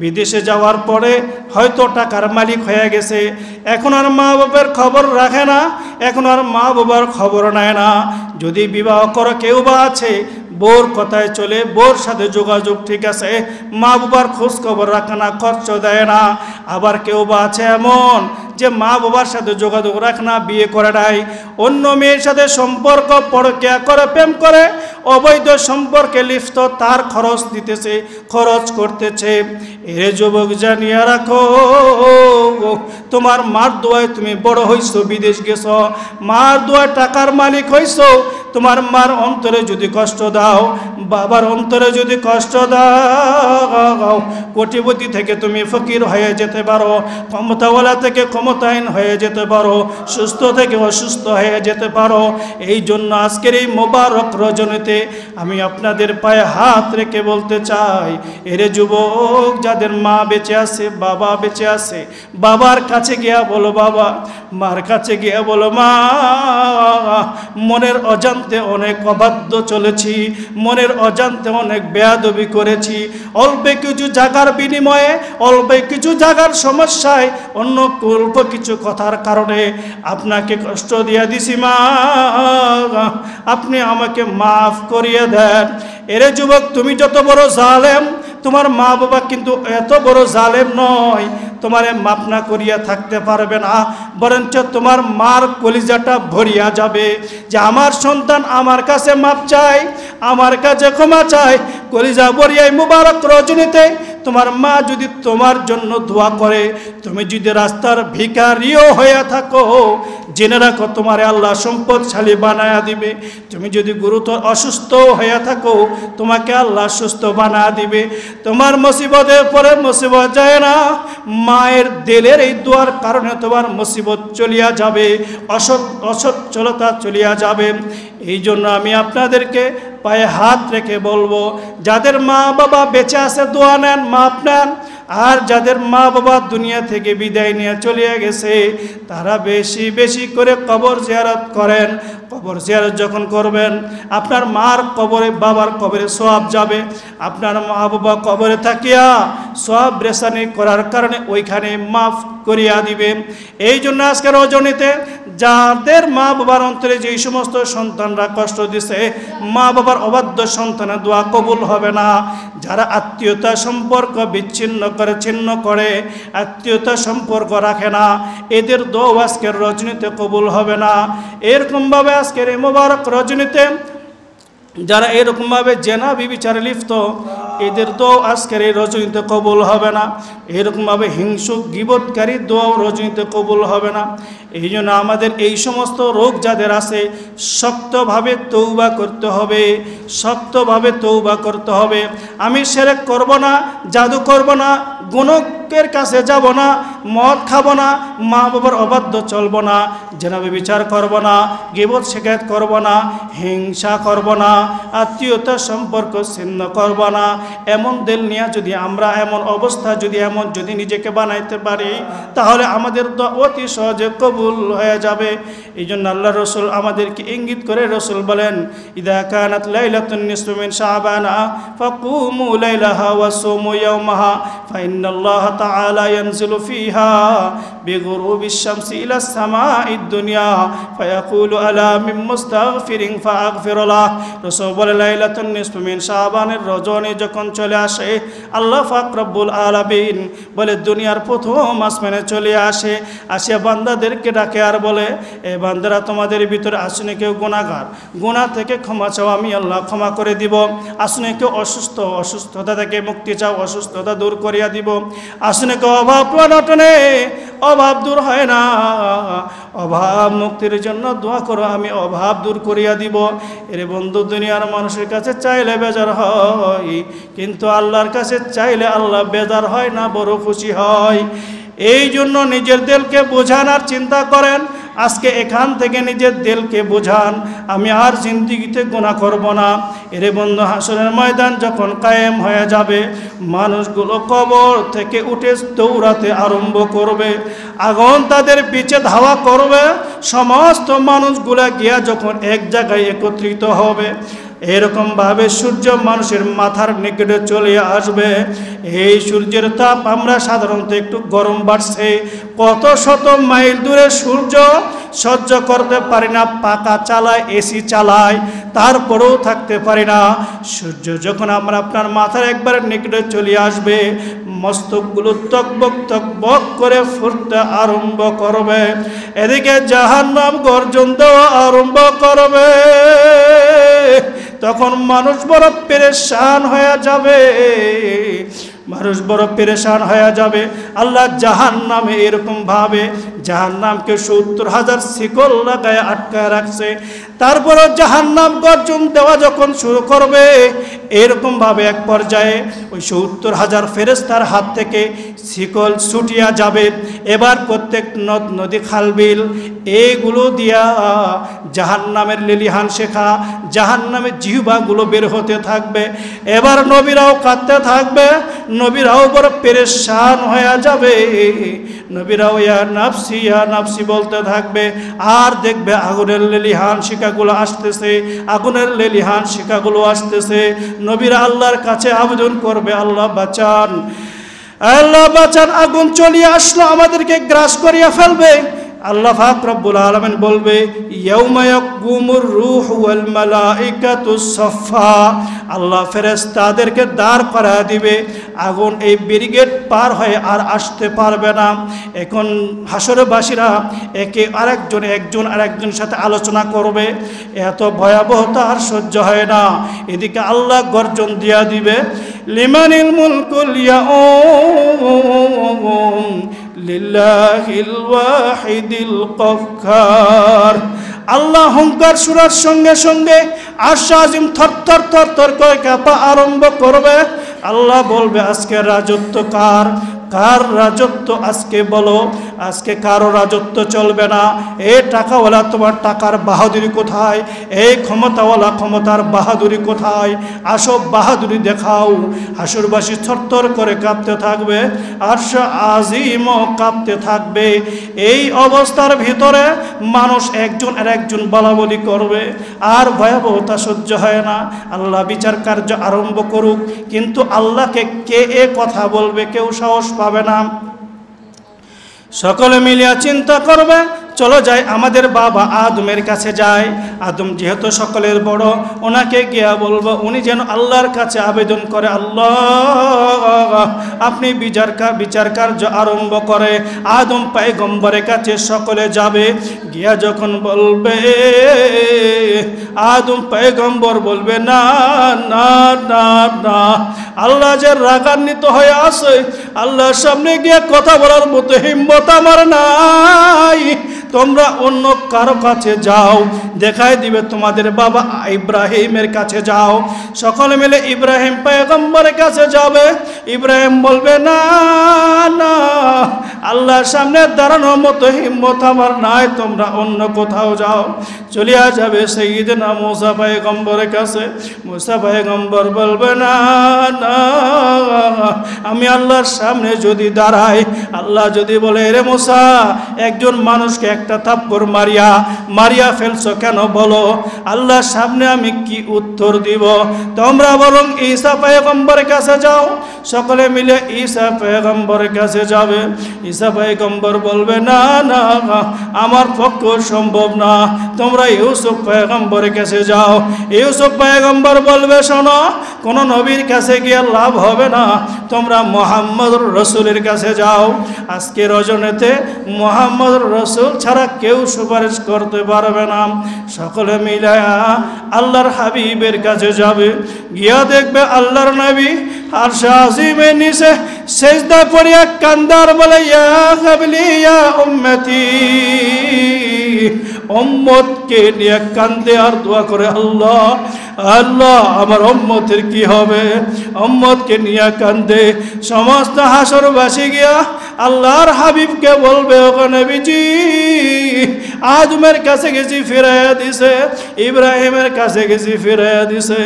বিদেশে যাওয়ার পরে হয়তো টাকার মালিক হয়ে গেছে, এখন আর মা বাবার খবর রাখে না, এখন আর মা বাবার খবর নেয় না। যদি বিবাহ করো কেউ বা আছে, বোর কথায় চলে, বোর সাথে যোগাযোগ ঠিক আছে, মা বাবার খোঁজ খবর রাখে না, খরচ দেয় না। আবার কেউ বা আছে এমন যে মা বাবার সাথে যোগাযোগ রাখে না, বিয়ে করে নাই, অন্য মেয়ের সাথে সম্পর্ক, পরকীয়া করে, প্রেম করে, অবৈধ সম্পর্কে লিপ্ত, তার খরচ দিতেছে, খরচ করতেছে। এ যুবক জানিয়া রাখো, তোমার মার দোয়ায় তুমি বড় হইছো, বিদেশ গেছো, মার দোয়ায় টাকার মালিক হইছো। তোমার মার অন্তরে যদি কষ্ট দাও, বাবার অন্তরে যদি কষ্ট দাও, কোটিপতি থেকে তুমি ফকির হয়ে যেতে পারো, ক্ষমতাওয়ালা থেকে ক্ষমতাহীন হয়ে যেতে পারো, সুস্থ থেকে অসুস্থ হয়ে যেতে পারো। এই জন্য আজকের এই মোবারক রজনীতে আমি আপনাদের পায়ে হাত রেখে বলতে চাই, এরে যুবক, যাদের মা বেঁচে আছে, বাবা বেঁচে আছে, বাবার কাছে গিয়া বলো বাবা, মার কাছে গিয়া বলো মা, মনের অজান্তে অনেক অবাধ্য চলেছি, মনের অজান্তে অনেক বেয়াদবি করেছি, অল্প কিছু জায়গার বিনিময়ে, অল্প কিছু জায়গার সমস্যায়, অন্য অল্প কিছু কথার কারণে আপনাকে কষ্ট দিয়া দিছি মা, আপনি আমাকে মাফ করিয়ে দেন। এরে যুবক, তুমি যত বড় জালেম, তোমার মা বাবা কিন্তু এত বড় জালেম নয়, তোমারে মাপ না করিয়া থাকতে পারবে না, বরঞ্চ তোমার মার কলিজাটা ভরিয়া যাবে যে আমার সন্তান আমার কাছে মাপ চায়, আমার কাছে ক্ষমা চায়। কলিজা ভরিয়াই মুবারক রজনীতে তোমার মা যদি তোমার জন্য দোয়া করে, তুমি যদি রাস্তার ভিখারিও হয়ে থাকো, জেনে রাখো তোমারে আল্লাহ সম্পদশালী বানায়া দিবে। তুমি যদি গুরুতর অসুস্থ হয়ে থাকো, তোমাকে আল্লাহ সুস্থ বানায়া দিবে। তোমার মুসিবতের পরে মুসিবত যায় না, মায়ের দিলের এই দোয়ার কারণে তোমার মুসিবত চলিয়া যাবে, অসচ্ছলতা চলিয়া যাবে। এই জন্য আমি আপনাদেরকে পায়ে হাত রেখে বলবো, যাদের মা বাবা বেঁচে আছে দোয়া নেন, মাপ নেন। আর যাদের মা বাবা দুনিয়া থেকে বিদায় নিয়ে চলে গেছে, তারা বেশি বেশি করে কবর জিয়ারত করেন। কবর জিয়ারত যখন করবেন, আপনার মার কবরে, বাবার কবরে সওয়াব যাবে। আপনার মা বাবা কবরে থাকিয়া সওয়াব রেসানি করার কারণে ওইখানে মাফ করিয়া দিবে। এই জন্য আজকের রজনীতে যাদের মা বাবার অন্তরে যেই সমস্ত সন্তানরা কষ্ট দিছে, মা বাবার অবাধ্য সন্তানের দোয়া কবুল হবে না। যারা আত্মীয়তা সম্পর্ক বিচ্ছিন্ন করে, ছিন্ন করে, আত্মীয়তা সম্পর্ক রাখে না, এদের দোয়া আজকের রজনীতে কবুল হবে না। এরকমভাবে আজকের এই মোবারক রজনীতে যারা এরকমভাবে জেনা বিবিচারে লিপ্ত, এদের দোয়া আজকের এই রজনীতে কবুল হবে না। এরকমভাবে হিংসুক গীবতকারী দোয়াও রজনীতে কবুল হবে না। এই জন্য আমাদের এই সমস্ত রোগ যাদের আছে, শক্তভাবে তৌবা করতে হবে, শক্তভাবে তৌবা করতে হবে। আমি শিরক করব না, জাদু করব না, ভিক্ষুকের কাছে যাব না, মদ খাবো না, মা বাবার অবাধ্য চলবো না, জেনাবে বিচার করব না, গীবত শিকায়ত করব না, হিংসা করব না, আত্মীয়তা সম্পর্ক ছিন্ন করব না। এমন দিল নিয়ে যদি আমরা এমন অবস্থা যদি নিজেকে বানাইতে পারি, তাহলে আমাদের দোয়া অতি সহজে কবুল হয়ে যাবে। এই জন্য আল্লাহ রসুল আমাদেরকে ইঙ্গিত করে রসুল বলেন, ইদা কানাত লাইলাতুন নিসফু মিন শাবানা ফাকুমু লাইলাহা ওয়া সুমু ইয়াওমাহা ফাইন্নাল্লাহ তাআলা ইয়ানজিলু ফিহা বিগুরুবিশ শামসি ইলাস সামাঈদ দুনিয়া ফায়াকুলু আলা মিন মুস্তাগফিরিন ফাগফির লাহ। রাসূল বলে লাইলাতুন নিসফু মিন শাবানের রজনী যখন চলে আসে, আল্লাহ পাক রব্বুল আলামিন বলে দুনিয়ার প্রথম আসমানে চলে আসে, আসিয়া বান্দাদেরকে ডাকে আর বলে, এ বান্দারা তোমাদের ভিতরে আসুনে কেউ গুনাহগার, গুনাহ থেকে ক্ষমা চাও, আমি আল্লাহ ক্ষমা করে দিব। আসুনে কেউ অসুস্থতা থেকে মুক্তি চাও, অসুস্থতা দূর করিয়া দিব। আসুনে কেউ অভাব অনটনে, অভাব দূর হয় না, অভাব মুক্তির জন্য দোয়া করো, আমি অভাব দূর করিয়া দিব। এর বন্ধু, দুনিয়ার মানুষের কাছে চাইলে বেজার হয়, কিন্তু আল্লাহর কাছে চাইলে আল্লাহ বেজার হয় না, বড় খুশি হয়। এই জন্য নিজের দিলকে বোঝান আর চিন্তা করেন। আজকে এখান থেকে নিজের দিলকে বোঝান, আমি আর জিন্দিগিতে গুনাহ করব না। এরে বন্ধু, হাসরের ময়দান যখন কায়েম হয়ে যাবে, মানুষগুলো কবর থেকে উঠে দৌড়াতে আরম্ভ করবে, আগুন তাদের পিছে ধাওয়া করবে। সমস্ত মানুষগুলা গিয়া যখন এক জায়গায় একত্রিত হবে, এরকমভাবে সূর্য মানুষের মাথার নিকটে চলে আসবে। এই সূর্যের তাপ আমরা সাধারণত একটু গরম বাড়ছে, কত শত মাইল দূরে সূর্য সহ্য করতে পারি না, পাখা চালায়, এসি চালায়, তারপরেও থাকতে পারি না। সূর্য যখন আমরা আপনার মাথার একবারে নিকটে চলে আসবে, মস্তকগুলো তকবক তকবক করে ফুটতে আরম্ভ করবে। এদিকে জাহান্নাম গর্জন দেওয়া আরম্ভ করবে। তখন মানুষ বড় পেরেশান হয়ে যাবে, মানুষ বড় পেরেশান হয়ে যাবে। আল্লাহ জাহান্নামে এরকম ভাবে জাহান্নামকে 70,000 শিকল লাগায় আটকায় রাখছে। তারপরে জাহান্নাম গর্জন দেওয়া যখন শুরু করবে, এরকম ভাবে এক পর্যায়ে ওই 70,000 ফেরেশতার হাত থেকে শিকল ছুটিয়া যাবে। এবার প্রত্যেক নদ নদী খালবিল এগুলো দিয়া জাহান্নামের লেলিহান শেখা, জাহান্নামের জিহ্বাগুলো বের হতে থাকবে। এবার নবীরাও কাঁদতে থাকবে, নবীরাও বড় পেরেশান হয়ে যাবে, নবীরাও ইয়া নাফসি বলতে থাকবে। আর দেখবে আগুনের লেলিহান শিখাগুলো আসতেছে, আগুনের লেলিহান শিখাগুলো আসতেছে। নবীরা আল্লাহর কাছে আবেদন করবে, আল্লাহ বাঁচান, আল্লাহ বাঁচান, আগুন চলিয়ে আসলো, আমাদেরকে গ্রাস করিয়া ফেলবে। আল্লাহ পাক রব্বুল আলামিন বলবে, ইয়াউমা ইয়াকুমুর রূহু ওয়াল মালাইকাতু সাফফা, আল্লাহ ফেরেশতাদেরকে দাঁড় করায় দিবে। আগুন এই ব্রিগেড পার হয়ে আর আসতে পারবে না। এখন হাসরবাসীরা একজন আরেকজনের সাথে আলোচনা করবে, এত ভয়াবহতা আর সহ্য হয় না। এদিকে আল্লাহ গর্জন দিয়া দিবে, লিমানিল মুলকুল ইয়াউম লিল্লাহিল ওয়াহিদিল কাহ্হার। আল্লাহ হুঙ্কার সুরার সঙ্গে সঙ্গে আরশ আজিম থরথর থরথর করে কাঁপা আরম্ভ করবে। আল্লাহ বলবে, আজকে রাজত্ব কার? কার রাজত্ব আজকে বলো? আজকে কারো রাজত্ব চলবে না। এ টাকাওয়ালা, তোমার টাকার বাহাদুরি কোথায়? এই ক্ষমতাওয়ালা, ক্ষমতার বাহাদুরি কোথায়? আসো বাহাদুরি দেখাও। হাসুরবাসী থরথর করে কাঁপতে থাকবে, আরশ আজিমও কাঁপতে থাকবে। এই অবস্থার ভিতরে মানুষ একজন আর একজন বলাবলি করবে, আর ভয়াবহতা সহ্য হয় না। আল্লাহ বিচার কার্য আরম্ভ করুক, কিন্তু আল্লাহকে কে এ কথা বলবে? কেউ সাহস পাবে না। সকলে মিলিয়া চিন্তা করবে, চলো যাই আমাদের বাবা আদমের কাছে যাই। আদম যেহেতু সকলের বড়, ওনাকে গিয়া বলবো, উনি যেন আল্লাহর কাছে আবেদন করে, আল্লাহ আপনি বিচার কার্য আরম্ভ করে। আদম পয়গম্বরের কাছে সকলে যাবে। গিয়া যখন বলবে, আদম পয়গম্বর বলবে, না না না না, আল্লাহ যে রাগান্বিত হয়ে আসে, আল্লাহর সামনে গিয়ে কথা বলার মতো হিম্মত আমার নাই। তোমরা অন্য কারো কাছে যাও, দেখাই দিবে তোমাদের বাবা ইব্রাহিমের কাছে যাও। সকলে মিলে ইব্রাহিম পয়গম্বরের কাছে যাবে। ইব্রাহিম বলবে না না, আল্লাহর সামনে দাঁড়ানোর মতো হিম্মত আমার নাই, তোমরা অন্য কোথাও যাও। চলিয়া যাবে সাইয়্যিদনা মুসা পয়গম্বরের কাছে। মুসা পয়গম্বর বলবে না না, আমি আল্লাহর সামনে যদি দাঁড়াই, আল্লাহ যদি বলে রে মুসা, একজন মানুষকে একটা থাপ্পড় মারিয়া ফেলছো কেন বলো, আল্লাহর সামনে আমি কি উত্তর দিব? তোমরা বরং ঈসা পয়গম্বরের কাছে যাও। সকলে মিলে ঈসা পয়গম্বরের কাছে যাবে। ঈসা পয়গম্বর বলবে না না, আমার পক্ষে সম্ভব না, তোমরা ইউসুফ পয়গম্বরের কাছে যাও। ইউসুফ পয়গম্বর বলবে শোনো, কোন নবীর কাছে গিয়ে লাভ হবে না, তোমরা মুহাম্মদুর রাসূলের কাছে যাও। আজকে রজনীতে মুহাম্মদুর রাসূল ছাড়া কেউ সুপারিশ করতে পারবে না। সকলে মিলায়া আল্লাহর হাবিবের কাছে যাবে। গিয়া দেখবে আল্লাহর নবী আরশ আজিমের নিচে সেজদা পড়িয়া কান্দার বলে ইয়া হাবলি ইয়া উম্মতি, উম্মতকে নিয়ে কান্দে আর দোয়া করে আল্লাহ আল্লাহ আমার উম্মতের কি হবে। উম্মতকে নিয়ে কান্দে। সমস্ত হাসরবাসী গিয়া আল্লাহর হাবিবকে বলবে ওগো নবীজি, আদমের কাছে গেছি ফিরাইয়া দিছে, ইব্রাহিমের কাছে গেছি ফিরাইয়া দিছে,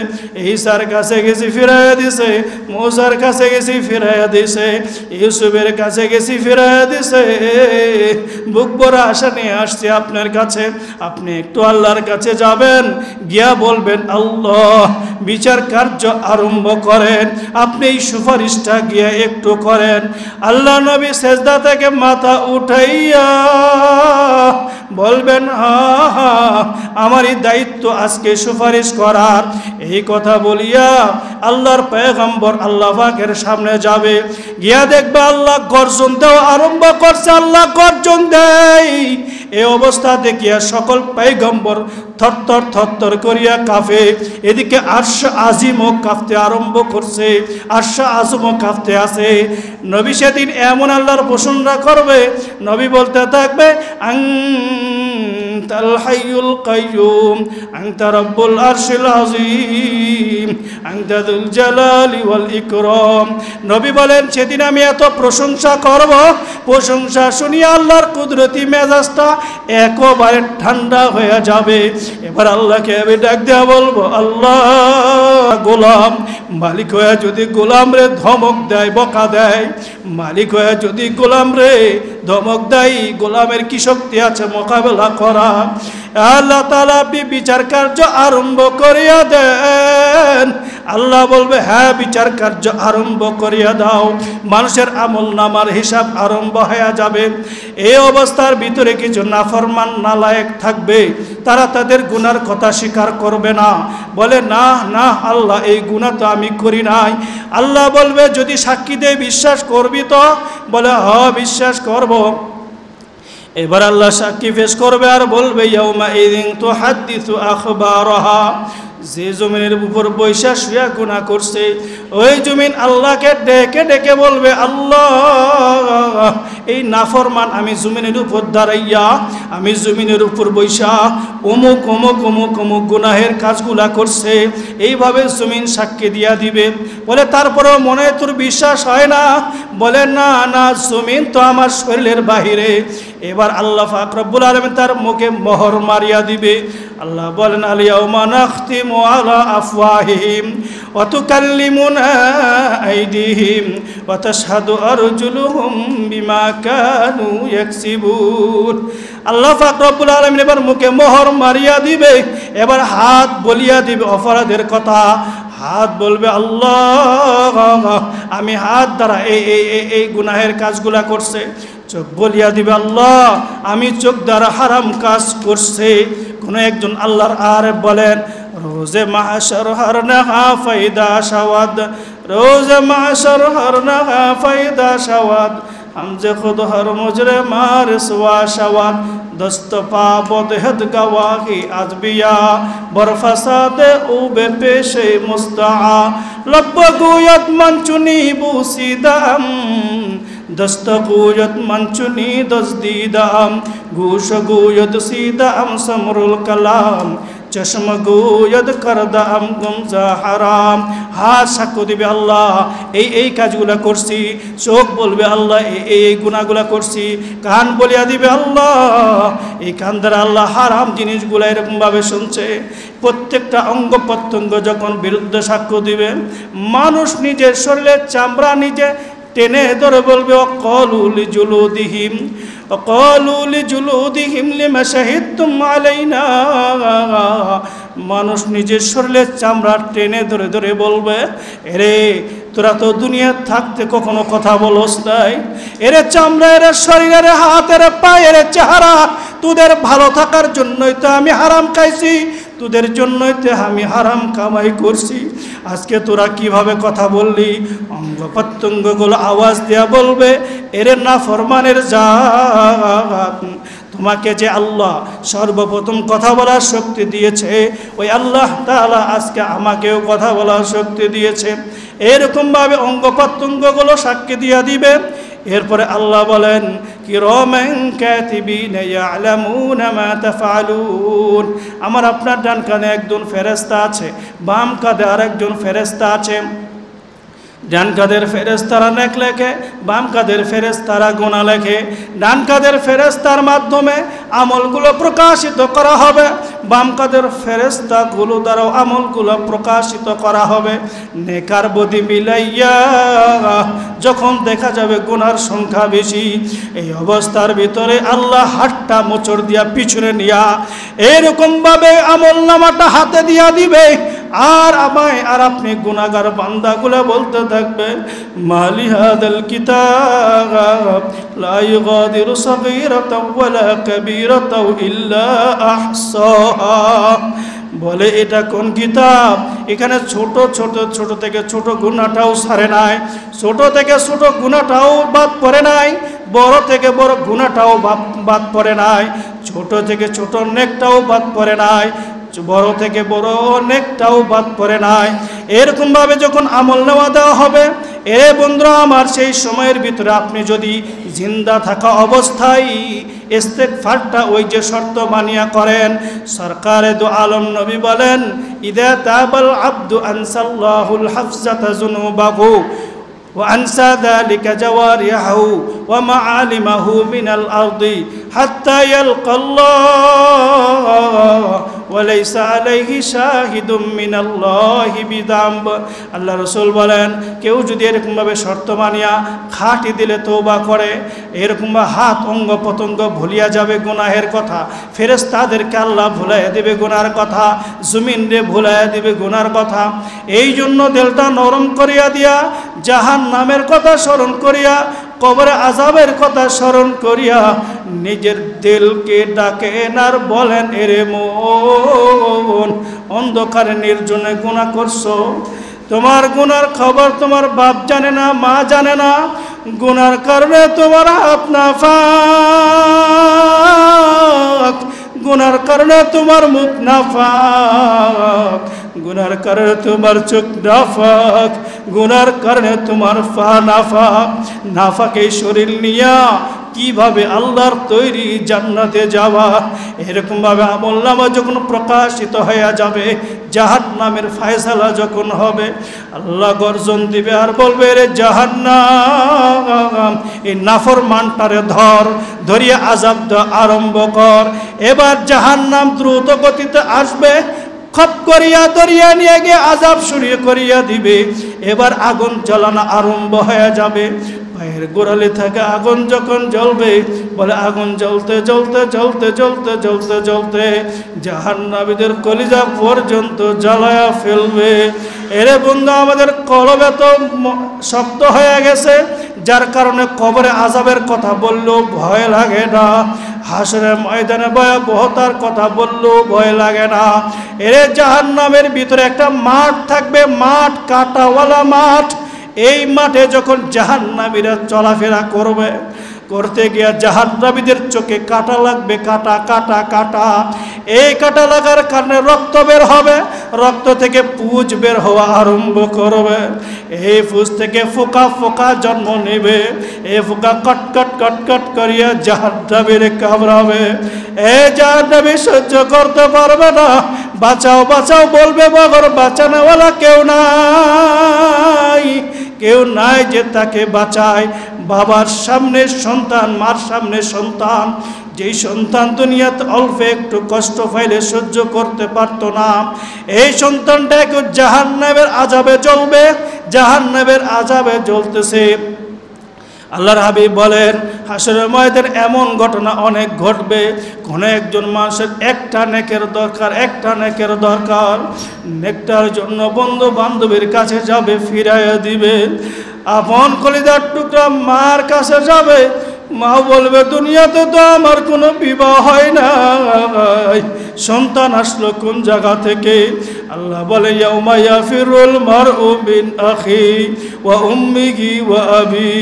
ঈসার কাছে গেছি ফিরাইয়া দিছে, মুসার কাছে গেছি ফিরাইয়া দিছে, ইউসুফের কাছে গেছি ফিরাইয়া দিছে। বুক ভরা আশা নিয়ে আসছি আপনার কাছে, আপনি একটু আল্লাহর কাছে যাবেন, গিয়া বলবেন আল্লাহ বিচার কার্য আরম্ভ করেন, আপনি এই সুপারিশটা গিয়া একটু করেন। আল্লাহ নবী সেজদা থেকে মাথা উঠাইয়া বলবেন হ্যাঁ হ্যাঁ, আমারই দায়িত্ব আজকে সুপারিশ করার। এই কথা বলিয়া আল্লাহর পয়গম্বর আল্লাহ পাকের সামনে যাবে। গিয়া দেখবে আল্লাহ গর্জন দেওয়া আরম্ভ করছে। আল্লাহ গর্জন দেয়, এই অবস্থা দেখিয়া সকল পয়গম্বর থরথর থরথর করিয়া কাঁপে। এদিকে আরশ আজিমও কাঁপতে আরম্ভ করছে, আরশ আজিমও কাঁপতে আছে। নবী সেদিন এমন আল্লাহর প্রশংসা করবে, নবী বলতে থাকবে আনতাল হাইয়ুল কাইয়ুম আনতা রাব্বুল আরশিল আযীম আনতা যুল জালালি ওয়াল ইকরাম। নবী বলেন সেদিন আমি এত প্রশংসা করব, প্রশংসা শুনিয়া আল্লাহর কুদরতি মেজাজটা একেবারে ঠান্ডা হয়ে যাবে। এবার আল্লাহকে আমি ডাক দেওয়া বলবো আল্লাহ, গোলাম মালিক হয়ে যদি গোলাম রে ধমক দেয়, বকা দেয়, মালিক হয়ে যদি গোলাম রে ধমক দেয়, গোলামের কি শক্তি আছে মোকাবেলা করা? আল্লাহ তাআলা আপনি বিচার কার্য আরম্ভ করিয়া দেন। আল্লাহ বলবে হ্যাঁ বিচার কার্য আরম্ভ করিয়া দাও। মানুষের আমল নামার হিসাব আরম্ভ হয়ে যাবে। এই অবস্থার ভিতরে কিছু নাফরমান নালায়েক থাকবে, তারা তাদের গুনার কথা স্বীকার করবে না, বলে না না আল্লাহ এই গুনাহ তো আমি করি নাই। আল্লাহ বলবে যদি সাক্ষী দিয়ে বিশ্বাস করবি তো? বলে হ্যাঁ বিশ্বাস করব। এবার আল্লাহ সাক্ষী পেশ করবে আর বলবে ইয়াউমা ইযিন তুহাদ্দিসু আখবারাহা, যে জমিনের উপর বৈশা শুয়া গুনাহ করছে ওই জমিন আল্লাহকে ডেকে ডেকে বলবে আল্লাহ এই নাফরমান আমি জমিনের উপর দাঁড়াইয়া, আমি জমিনের উপর বৈশা অমুক অমুক অমুক অমুক গুনাহের কাজগুলা করছে, এইভাবে জমিন সাক্ষী দিয়া দিবে। বলে তারপরেও মনে তোর বিশ্বাস হয় না? বলে না না জমিন তো আমার শরীরের বাহিরে। এবার আল্লাহ পাক রব্বুল আলামিন তার মুখে মোহর মারিয়া দিবে। আল্লাহ বলেন আল ইয়াউমা নাখতিমু আলা আফওয়াহিহিম ওয়া তুকাল্লিমুনা আইদিহিম ওয়া তাশহাদু আরজুলুহুম বিমা কানু ইয়াকসিবুন। আল্লাহ পাক রব্বুল আলামিন এবার মুখে মোহর মারিয়া দিবে। এবার হাত বলিয়া দিবে অপরাধের কথা। হাত বলবে আল্লাহ আমি হাত দ্বারা এই গুনাহের কাজগুলা করছে। চোখ বলিয়া দিবে আল্লাহ আমি চোখ দ্বারা হারাম কাজ করছে। কোন একজন আল্লাহর আরেফ বলেন রোজে মাহশর হর নাহা ফায়দা শাওয়াদ, রোজে মাহশর হর নাহা ফায়দা শাওয়াদ, हमसे खुद हर मुजरे मार सुवा शवाद, दस्त पा बदहद गवाही अदबिया बरफसाद उबे पेशे मुस्ता लब गोयत मंचुनी बूसीदम দস্তগুয়ত মঞ্চুনি দজদিদাম গুশগুয়ত সিদাম সমরুল কালাম চশমা গুয়দ করদাম গুমজা হারাম। হাত সাক্ষ্য দিবে আল্লাহ এই কাজগুলা করছি, চোখ বলবে আল্লাহ এই গুনাহগুলা করছি, কান বলিয়া দিবে আল্লাহ এই কান দ্বারা আল্লাহ হারাম জিনিসগুলা এরকমভাবে শুনছে। প্রত্যেকটা অঙ্গ প্রত্যঙ্গ যখন বিরুদ্ধে সাক্ষ্য দিবে, মানুষ নিজের শরীরের চামড়া নিজে টেনে ধরে বলবে অকলু লিজুলুদিহিম অকলু লিজুলুদিহিম লিমা শাহিদতুম আলাইনা। মানুষ নিজের শরীরের চামড়া টেনে ধরে ধরে বলবে, এরে তোরা তো দুনিয়া থাকতে কখনো কথা বলস নাই, এরে চামড়া, এরে শরীর, এরে হাত, এরে পায়ে, এরে চেহারা, তোদের ভালো থাকার জন্যই তো আমি হারাম খাইছি, তোদের জন্যই তো আমি হারাম কামাই করছি। আজকে তোরা কিভাবে কথা বললি? অঙ্গ প্রত্যঙ্গগুলো আওয়াজ দেয়া বলবে, এরে নাফরমানের জাত, তোমাকে যে আল্লাহ সর্বপ্রথম কথা বলার শক্তি দিয়েছে, ওই আল্লাহ তাআলা আজকে আমাকেও কথা বলার শক্তি দিয়েছে। এরকমভাবে অঙ্গ প্রত্যঙ্গগুলো সাক্ষী দিয়া দিবে। এরপরে আল্লাহ বলেন কিরামান কাতিবিন ইয়ালামুনা মা তাফআলুন। আমার আপনার ডান কাঁধে একজন ফেরেশতা আছে, বাম কাঁধে আরেকজন ফেরেশতা আছে। ডান কাঁধের ফেরেশতারা নেক লেখে, বাম কাঁধের ফেরেশতারা গুনাহ লেখে। ডান কাঁধের ফেরেশতার মাধ্যমে আমলগুলো প্রকাশিত করা হবে, বাম কাঁধের ফেরেশতাগুলো দ্বারাও আমলগুলো প্রকাশিত করা হবে। নেকার বদি মিলাইয়া যখন দেখা যাবে গুনার সংখ্যা বেশি, এই অবস্থার ভিতরে আল্লাহ হাতটা মোচড় দিয়া পিছনে নিয়া এরকমভাবে আমল নামাটা হাতে দিয়া দিবে। আর আমায় আর আপনি গুনাহগার বান্দাগুলো বলতে থাকবেন, মালি হাদাল কিতাব লা ইগাদিরু সাগীরাতাও ওয়ালা কাবীরাতাও ইল্লা আহসাহা। বলে এটা কোন কিতাব? এখানে ছোট থেকে ছোট গুনাহটাও ছাড়ে নাই, ছোট থেকে ছোট গুনাহটাও বাদ পড়ে নাই, বড় থেকে বড় গুনাহটাও বাদ পড়ে নাই, ছোট থেকে ছোট নেকটাও বাদ পড়ে নাই, বড় থেকে বড় অনেকটাও বাদ পড়ে নাই। এরকমভাবে যখন আমল নেওয়া দেওয়া হবে, এ বন্ধুরা আমার, সেই সময়ের ভিতরে আপনি যদি জিন্দা থাকা অবস্থায় ইস্তেগফারটা ওই যে শর্ত মানিয়া করেন, সরকারে দু আলম নবী বলেন ইদা তাবাল আব্দু আনসাল্লাহুল হাফজাতা যুনুবাহু وأنسى ذلك جوارحه ومعالمه من الأرض حتى يلقى الله وليس عليه شاهد من الله بذنب। আল্লাহ রাসূল বলেন, কেউ যদি এরকমভাবে শর্ত মানিয়া খাঁটি দিলে তওবা করে, এরকমভাবে হাত অঙ্গ প্রত্যঙ্গ ভুলিয়া যাবে গুনাহের কথা, ফেরেশতাদেরকে আল্লাহ ভুলাইয়া দেবে গুনার কথা, জমিনরে ভুলাইয়া দেবে গুনার কথা। এই জন্য দিলটা নরম করিয়া দিয়া জাহান্নামের কথা স্মরণ করিয়া, কবরে আযাবের কথা স্মরণ করিয়া নিজের দিলকে ডাকেন আর বলেন, এরে মন, অন্ধকারে নির্জনে গুনাহ করছো, তোমার গুনার খবর তোমার বাপ জানে না, মা জানে না, গুনার কারণে তোমার হাত নাফাক, গুনার কারণে তোমার মুখ নাফাক, গুনার কারণে তোমার চোখ নাফাক, গুনার কারণে তোমার পা নাফাক। নাফাক এই শরীর নিয়া কিভাবে আল্লাহর তৈরি জান্নাতে যাওয়া? এরকমভাবে আমলনামা যখন প্রকাশিত হয়ে যাবে, জাহান্নামের ফয়সালা যখন হবে, আল্লাহ গর্জন দিবে আর বলবে, রে জাহান্নাম, এই নাফরমানটারে ধরিয়া আযাব দেওয়া আরম্ভ কর। এবার জাহান্নাম দ্রুত গতিতে আসবে, খপ করিয়া ধরিয়া নিয়ে গিয়ে আযাব শুরু করিয়া দিবে। এবার আগুন জ্বালানো আরম্ভ হয়ে যাবে, পায়ের গোড়ালি থেকে আগুন যখন জ্বলবে, বলে আগুন জ্বলতে জ্বলতে জ্বলতে জ্বলতে জ্বলতে জ্বলতে জাহান্নামীদের কলিজা পর্যন্ত জ্বালায়া ফেলবে। এরে বন্ধু, আমাদের কলবে তো শক্ত হয়ে গেছে, যার কারণে কবরে আযাবের কথা বললেও ভয় লাগে না, হাসরের ময়দানে ভয়াবহতার কথা বললেও ভয় লাগে না। এরে জাহান্নামের ভিতরে একটা মাঠ থাকবে, মাঠ কাঁটাওয়ালা মাঠ। এই মাঠে যখন জাহান্নামীরা চলাফেরা করবে, করতে গিয়া জাহান্নামীদের চোখে কাটা লাগবে, কাটা কাটা কাটা। এই কাটা লাগার কারণে রক্ত বের হবে, রক্ত থেকে পুঁজ বের হওয়া আরম্ভ করবে। এই পুঁজ থেকে ফোঁকা ফোঁকা জন্ম নেবে, এই ফোঁকা কটকট কটকট করিয়া জাহান্নামীরে কামড়াবে। এই জাহান্নামী সহ্য করতে পারবে না, বাঁচাও বাঁচাও বলবে, মগর বাঁচানোওয়ালা কেউ নাই, কেউ নাই যে তাকে বাঁচায়। বাবার সামনে সন্তান, মার সামনে সন্তান, যেই সন্তান দুনিয়াতে অল্প একটু কষ্ট পাইলে সহ্য করতে পারতো না, এই সন্তানটা এখন জাহান্নামের আযাবে জ্বলবে, জাহান্নামের আযাবে জ্বলতেছে। আল্লাহর হাবিব বলেন, হাসরের ময়দানে এমন ঘটনা অনেক ঘটবে। কোনো একজন মানুষের একটা নেকের দরকার, একটা নেকের দরকার, নেকটার জন্য বন্ধু বান্ধবীর কাছে যাবে, ফিরাইয়া দিবে। আপন কলিজার টুকরা মার কাছে যাবে, মা বলবে দুনিয়াতে তো আমার কোনো বিবাহ হয় না, সন্তান আসলো কোন জায়গা থেকে? আল্লাহ বলে ইয়াউমা ইয়াফিরুল মারউ মিন আখি ওয়া উম্মিহি ওয়া আবি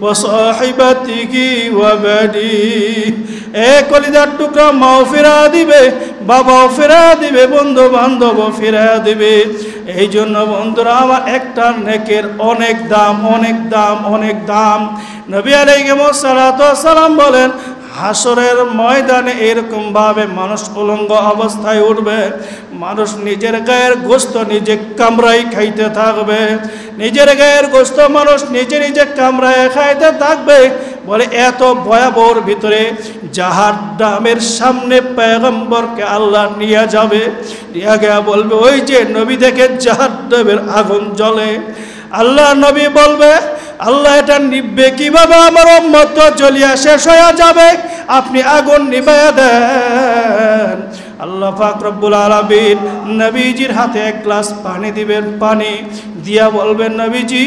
ওয়া সাহিবাতিহি ওয়া বানি। এ কলিজার টুকরা মাও ফিরা দিবে, বাবাও ফিরা দিবে, বন্ধু বান্ধব ফিরা দিবে। এই জন্য বন্ধুরা আমার একটা নেকের অনেক দাম, অনেক দাম, অনেক দাম। নবী আলাইহিস সালাতু ওয়াস সালাম বলেন, হাসরের ময়দানে এরকম ভাবে মানুষ উলঙ্গ অবস্থায় উঠবে, মানুষ নিজের গায়ের গোশত নিজে কামড়াই খাইতে থাকবে, নিজের গায়ের গোশত মানুষ নিজে নিজে কামড়ায় খাইতে থাকবে। বলে এত ভয়াবহর ভিতরে জাহান্নামের সামনে পয়গম্বরকে আল্লাহ নিয়ে যাবে, নিয়ে গিয়ে বলবে ওই যে নবী দেখে জাহান্নামের আগুন জ্বলে। আল্লাহ নবী বলবে, আল্লাহ এটা নিববে কিভাবে? আমার উম্মত তো জ্বলিয়া শেষ হয়ে যাবে, আপনি আগুন নিভাইয়া দেন। আল্লাহ পাক রব্বুল আলামিন নবীজির হাতে এক গ্লাস পানি দিবেন, পানি দিয়া বলবেন নবীজি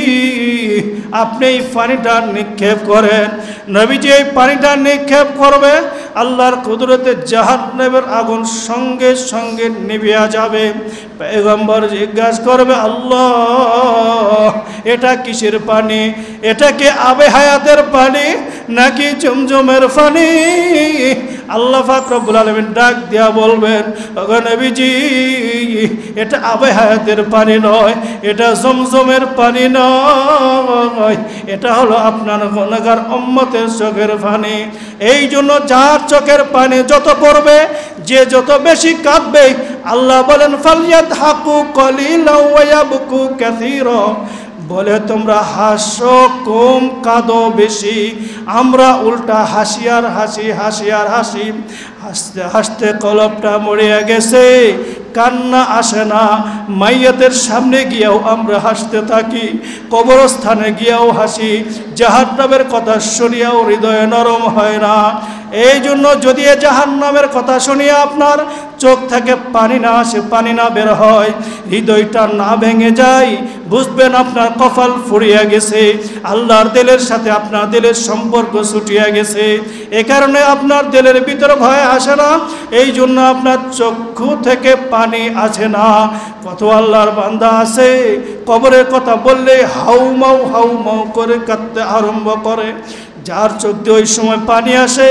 আপনি এই পানিটা নিক্ষেপ করেন। নবীজি এই পানিটা নিক্ষেপ করবে, আল্লাহর কুদরতে জাহান্নামের আগুন সঙ্গে সঙ্গে নিভিয়া যাবে। পয়গম্বর জিজ্ঞাসা করবে, আল্লাহ এটা কিসের পানি? এটা কি আবে হায়াতের পানি নাকি জমজমের পানি? আল্লাহ পাক রব্বুল আলামিন ডাক দিয়া বলবেন, ওগো নবীজি এটা আবে হায়াতের পানি নয়, এটা জমজমের পানি নয়, এটা হলো আপনার গুনাহগার উম্মতের চোখের পানি। এই জন্য যার চোখের পানি যত পড়বে, যে যত বেশি কাঁদবে, আল্লাহ বলেন ফালইয়াদহাকু কলিলাও ওয়া ইয়াবকু কাসীরা। বলে তোমরা হাসো কম, কাঁদো বেশি, আমরা উল্টা হাসি আর হাসি, হাসি আর হাসি। হাসতে হাসতে কলবটা মরিয়া গেছে, কান্না আসে না। মাইয়াতের সামনে গিয়েও আমরা হাসতে থাকি, কবরস্থানে গিয়েও হাসি, জাহান্নামের কথা শুনিয়াও হৃদয় নরম হয় না। এই জন্য যদি জাহান্নামের কথা শুনিয়া আপনার চোখ থেকে পানি না আসে, পানি না বের হয়, হৃদয়টা না ভেঙে যায়, বুঝবেন আপনার কপাল ফুরিয়া গেছে, আল্লাহর দিলের সাথে আপনার দিলের সম্পর্ক ছুটিয়া গেছে। এ কারণে আপনার দিলের ভিতর ভয় আসে না, এই জন্য আপনার চক্ষু থেকে পানি আসে না। কত আল্লাহর বান্দা আছে কবরের কথা বললে হাউমাউ করে কাঁদতে আরম্ভ করে। যার চোখ দিয়ে ওই সময় পানি আসে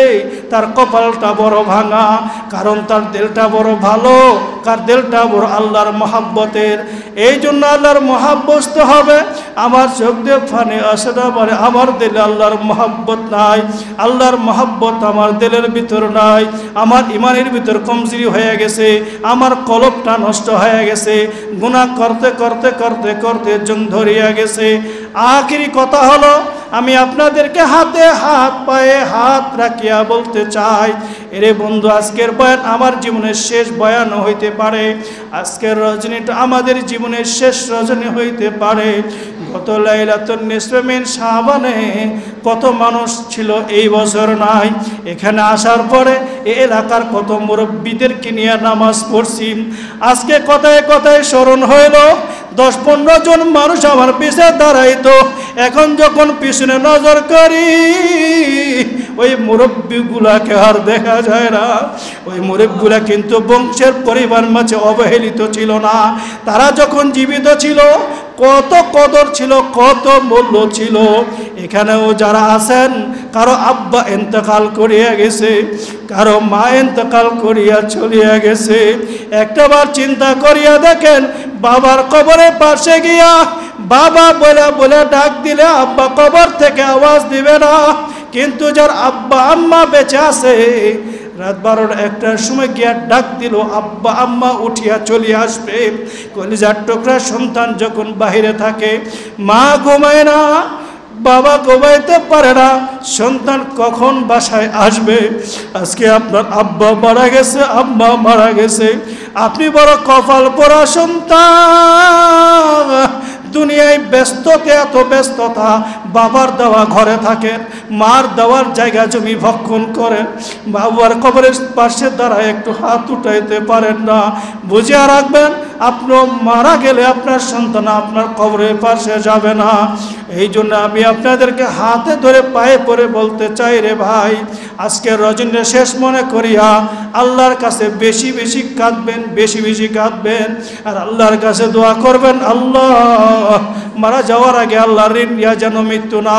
তার কপালটা বড় ভাঙা, কারণ তার দিলটা বড় ভালো, কার দিলটা বড় আল্লাহর মহাব্বতের। এই জন্য আল্লাহর মহাব্বত হবে। আমার চোখ দিয়ে পানি আসে না মানে আমার দিলে আল্লাহর মহাব্বত নাই, আল্লাহর মহাব্বত আমার দিলের ভিতর নাই, আমার ইমানের ভিতর কমজোরি হয়ে গেছে, আমার কলবটা নষ্ট হয়ে গেছে, গুনাহ করতে করতে করতে করতে জং ধরিয়া গেছে। আখিরি কথা হলো, আমি আপনাদেরকে হাতে হাত পায়ে হাত রাখিয়া বলতে চাই, এরে বন্ধু আজকের বয়ান আমার জীবনের শেষ বয়ান হইতে পারে, আজকের রজনীটা আমাদের জীবনের শেষ রজনী হইতে পারে। গত লাইলাতুন নিসফে মিন শাবানে কত মানুষ ছিল এই বছর নাই, এখানে আসার পরে এই এলাকার কত মুরব্বীদেরকে নিয়ে নামাজ পড়ছি। আজকে কথায় কথায় স্মরণ হইল 10-15 জন মানুষ আমার পিছে দাঁড়াইতো, এখন যখন পিছনে নজর করি ওই মুরব্বীগুলাকে আর দেখা যায় না। ওই মুরব্বীগুলা কিন্তু বংশের পরিবার মাঝে অবহেলিত ছিল না। তারা যখন জীবিত ছিল কত কদর ছিল, কত মূল্য ছিল। এখানেও যারা আছেন, কারো আব্বা ইন্তেকাল করিয়া গেছে, কারো মা ইন্তেকাল করিয়া চলিয়া গেছে। একটাবার চিন্তা করিয়া দেখেন, বাবার কবরের পাশে গিয়া বাবা বলে বলে ডাক দিলে আব্বা কবর থেকে আওয়াজ দিবে না। কিন্তু যার আব্বা আম্মা বেঁচে আছে, রাত 12-1টার সময় গিয়া ডাক দিল, আব্বা আম্মা উঠিয়া চলে আসবে। কলিজার টুকরা সন্তান যখন বাহিরে থাকে, মা ঘুমায় না, বাবা ঘুমাইতে পারে না, সন্তান কখন বাসায় আসবে। আজকে আপনার আব্বা মারা গেছে, আম্মা মারা গেছে, আপনি বড় কপাল পোড়া সন্তান। দুনিয়ায় ব্যস্ততা, এত ব্যস্ততা, বাবার দেওয়া ঘরে থাকেন, মার দেওয়ার জায়গা জমি ভক্ষণ করেন, বাবার কবরের পাশে দ্বারা একটু হাত উঠাইতে পারেন না। বুঝিয়া রাখবেন, আপনি মারা গেলে আপনার সন্তান আপনার কবরের পাশে যাবে না। এই জন্য আমি আপনাদেরকে হাতে ধরে পায়ে পড়ে বলতে চাই, রে ভাই, আজকে রজনীর শেষ মনে করিয়া আল্লাহর কাছে বেশি বেশি কাঁদবেন, বেশি বেশি কাঁদবেন, আর আল্লাহর কাছে দোয়া করবেন, আল্লাহ মারা যাওয়ার আগে আল্লাহর ঋণ যেন মৃত্যু না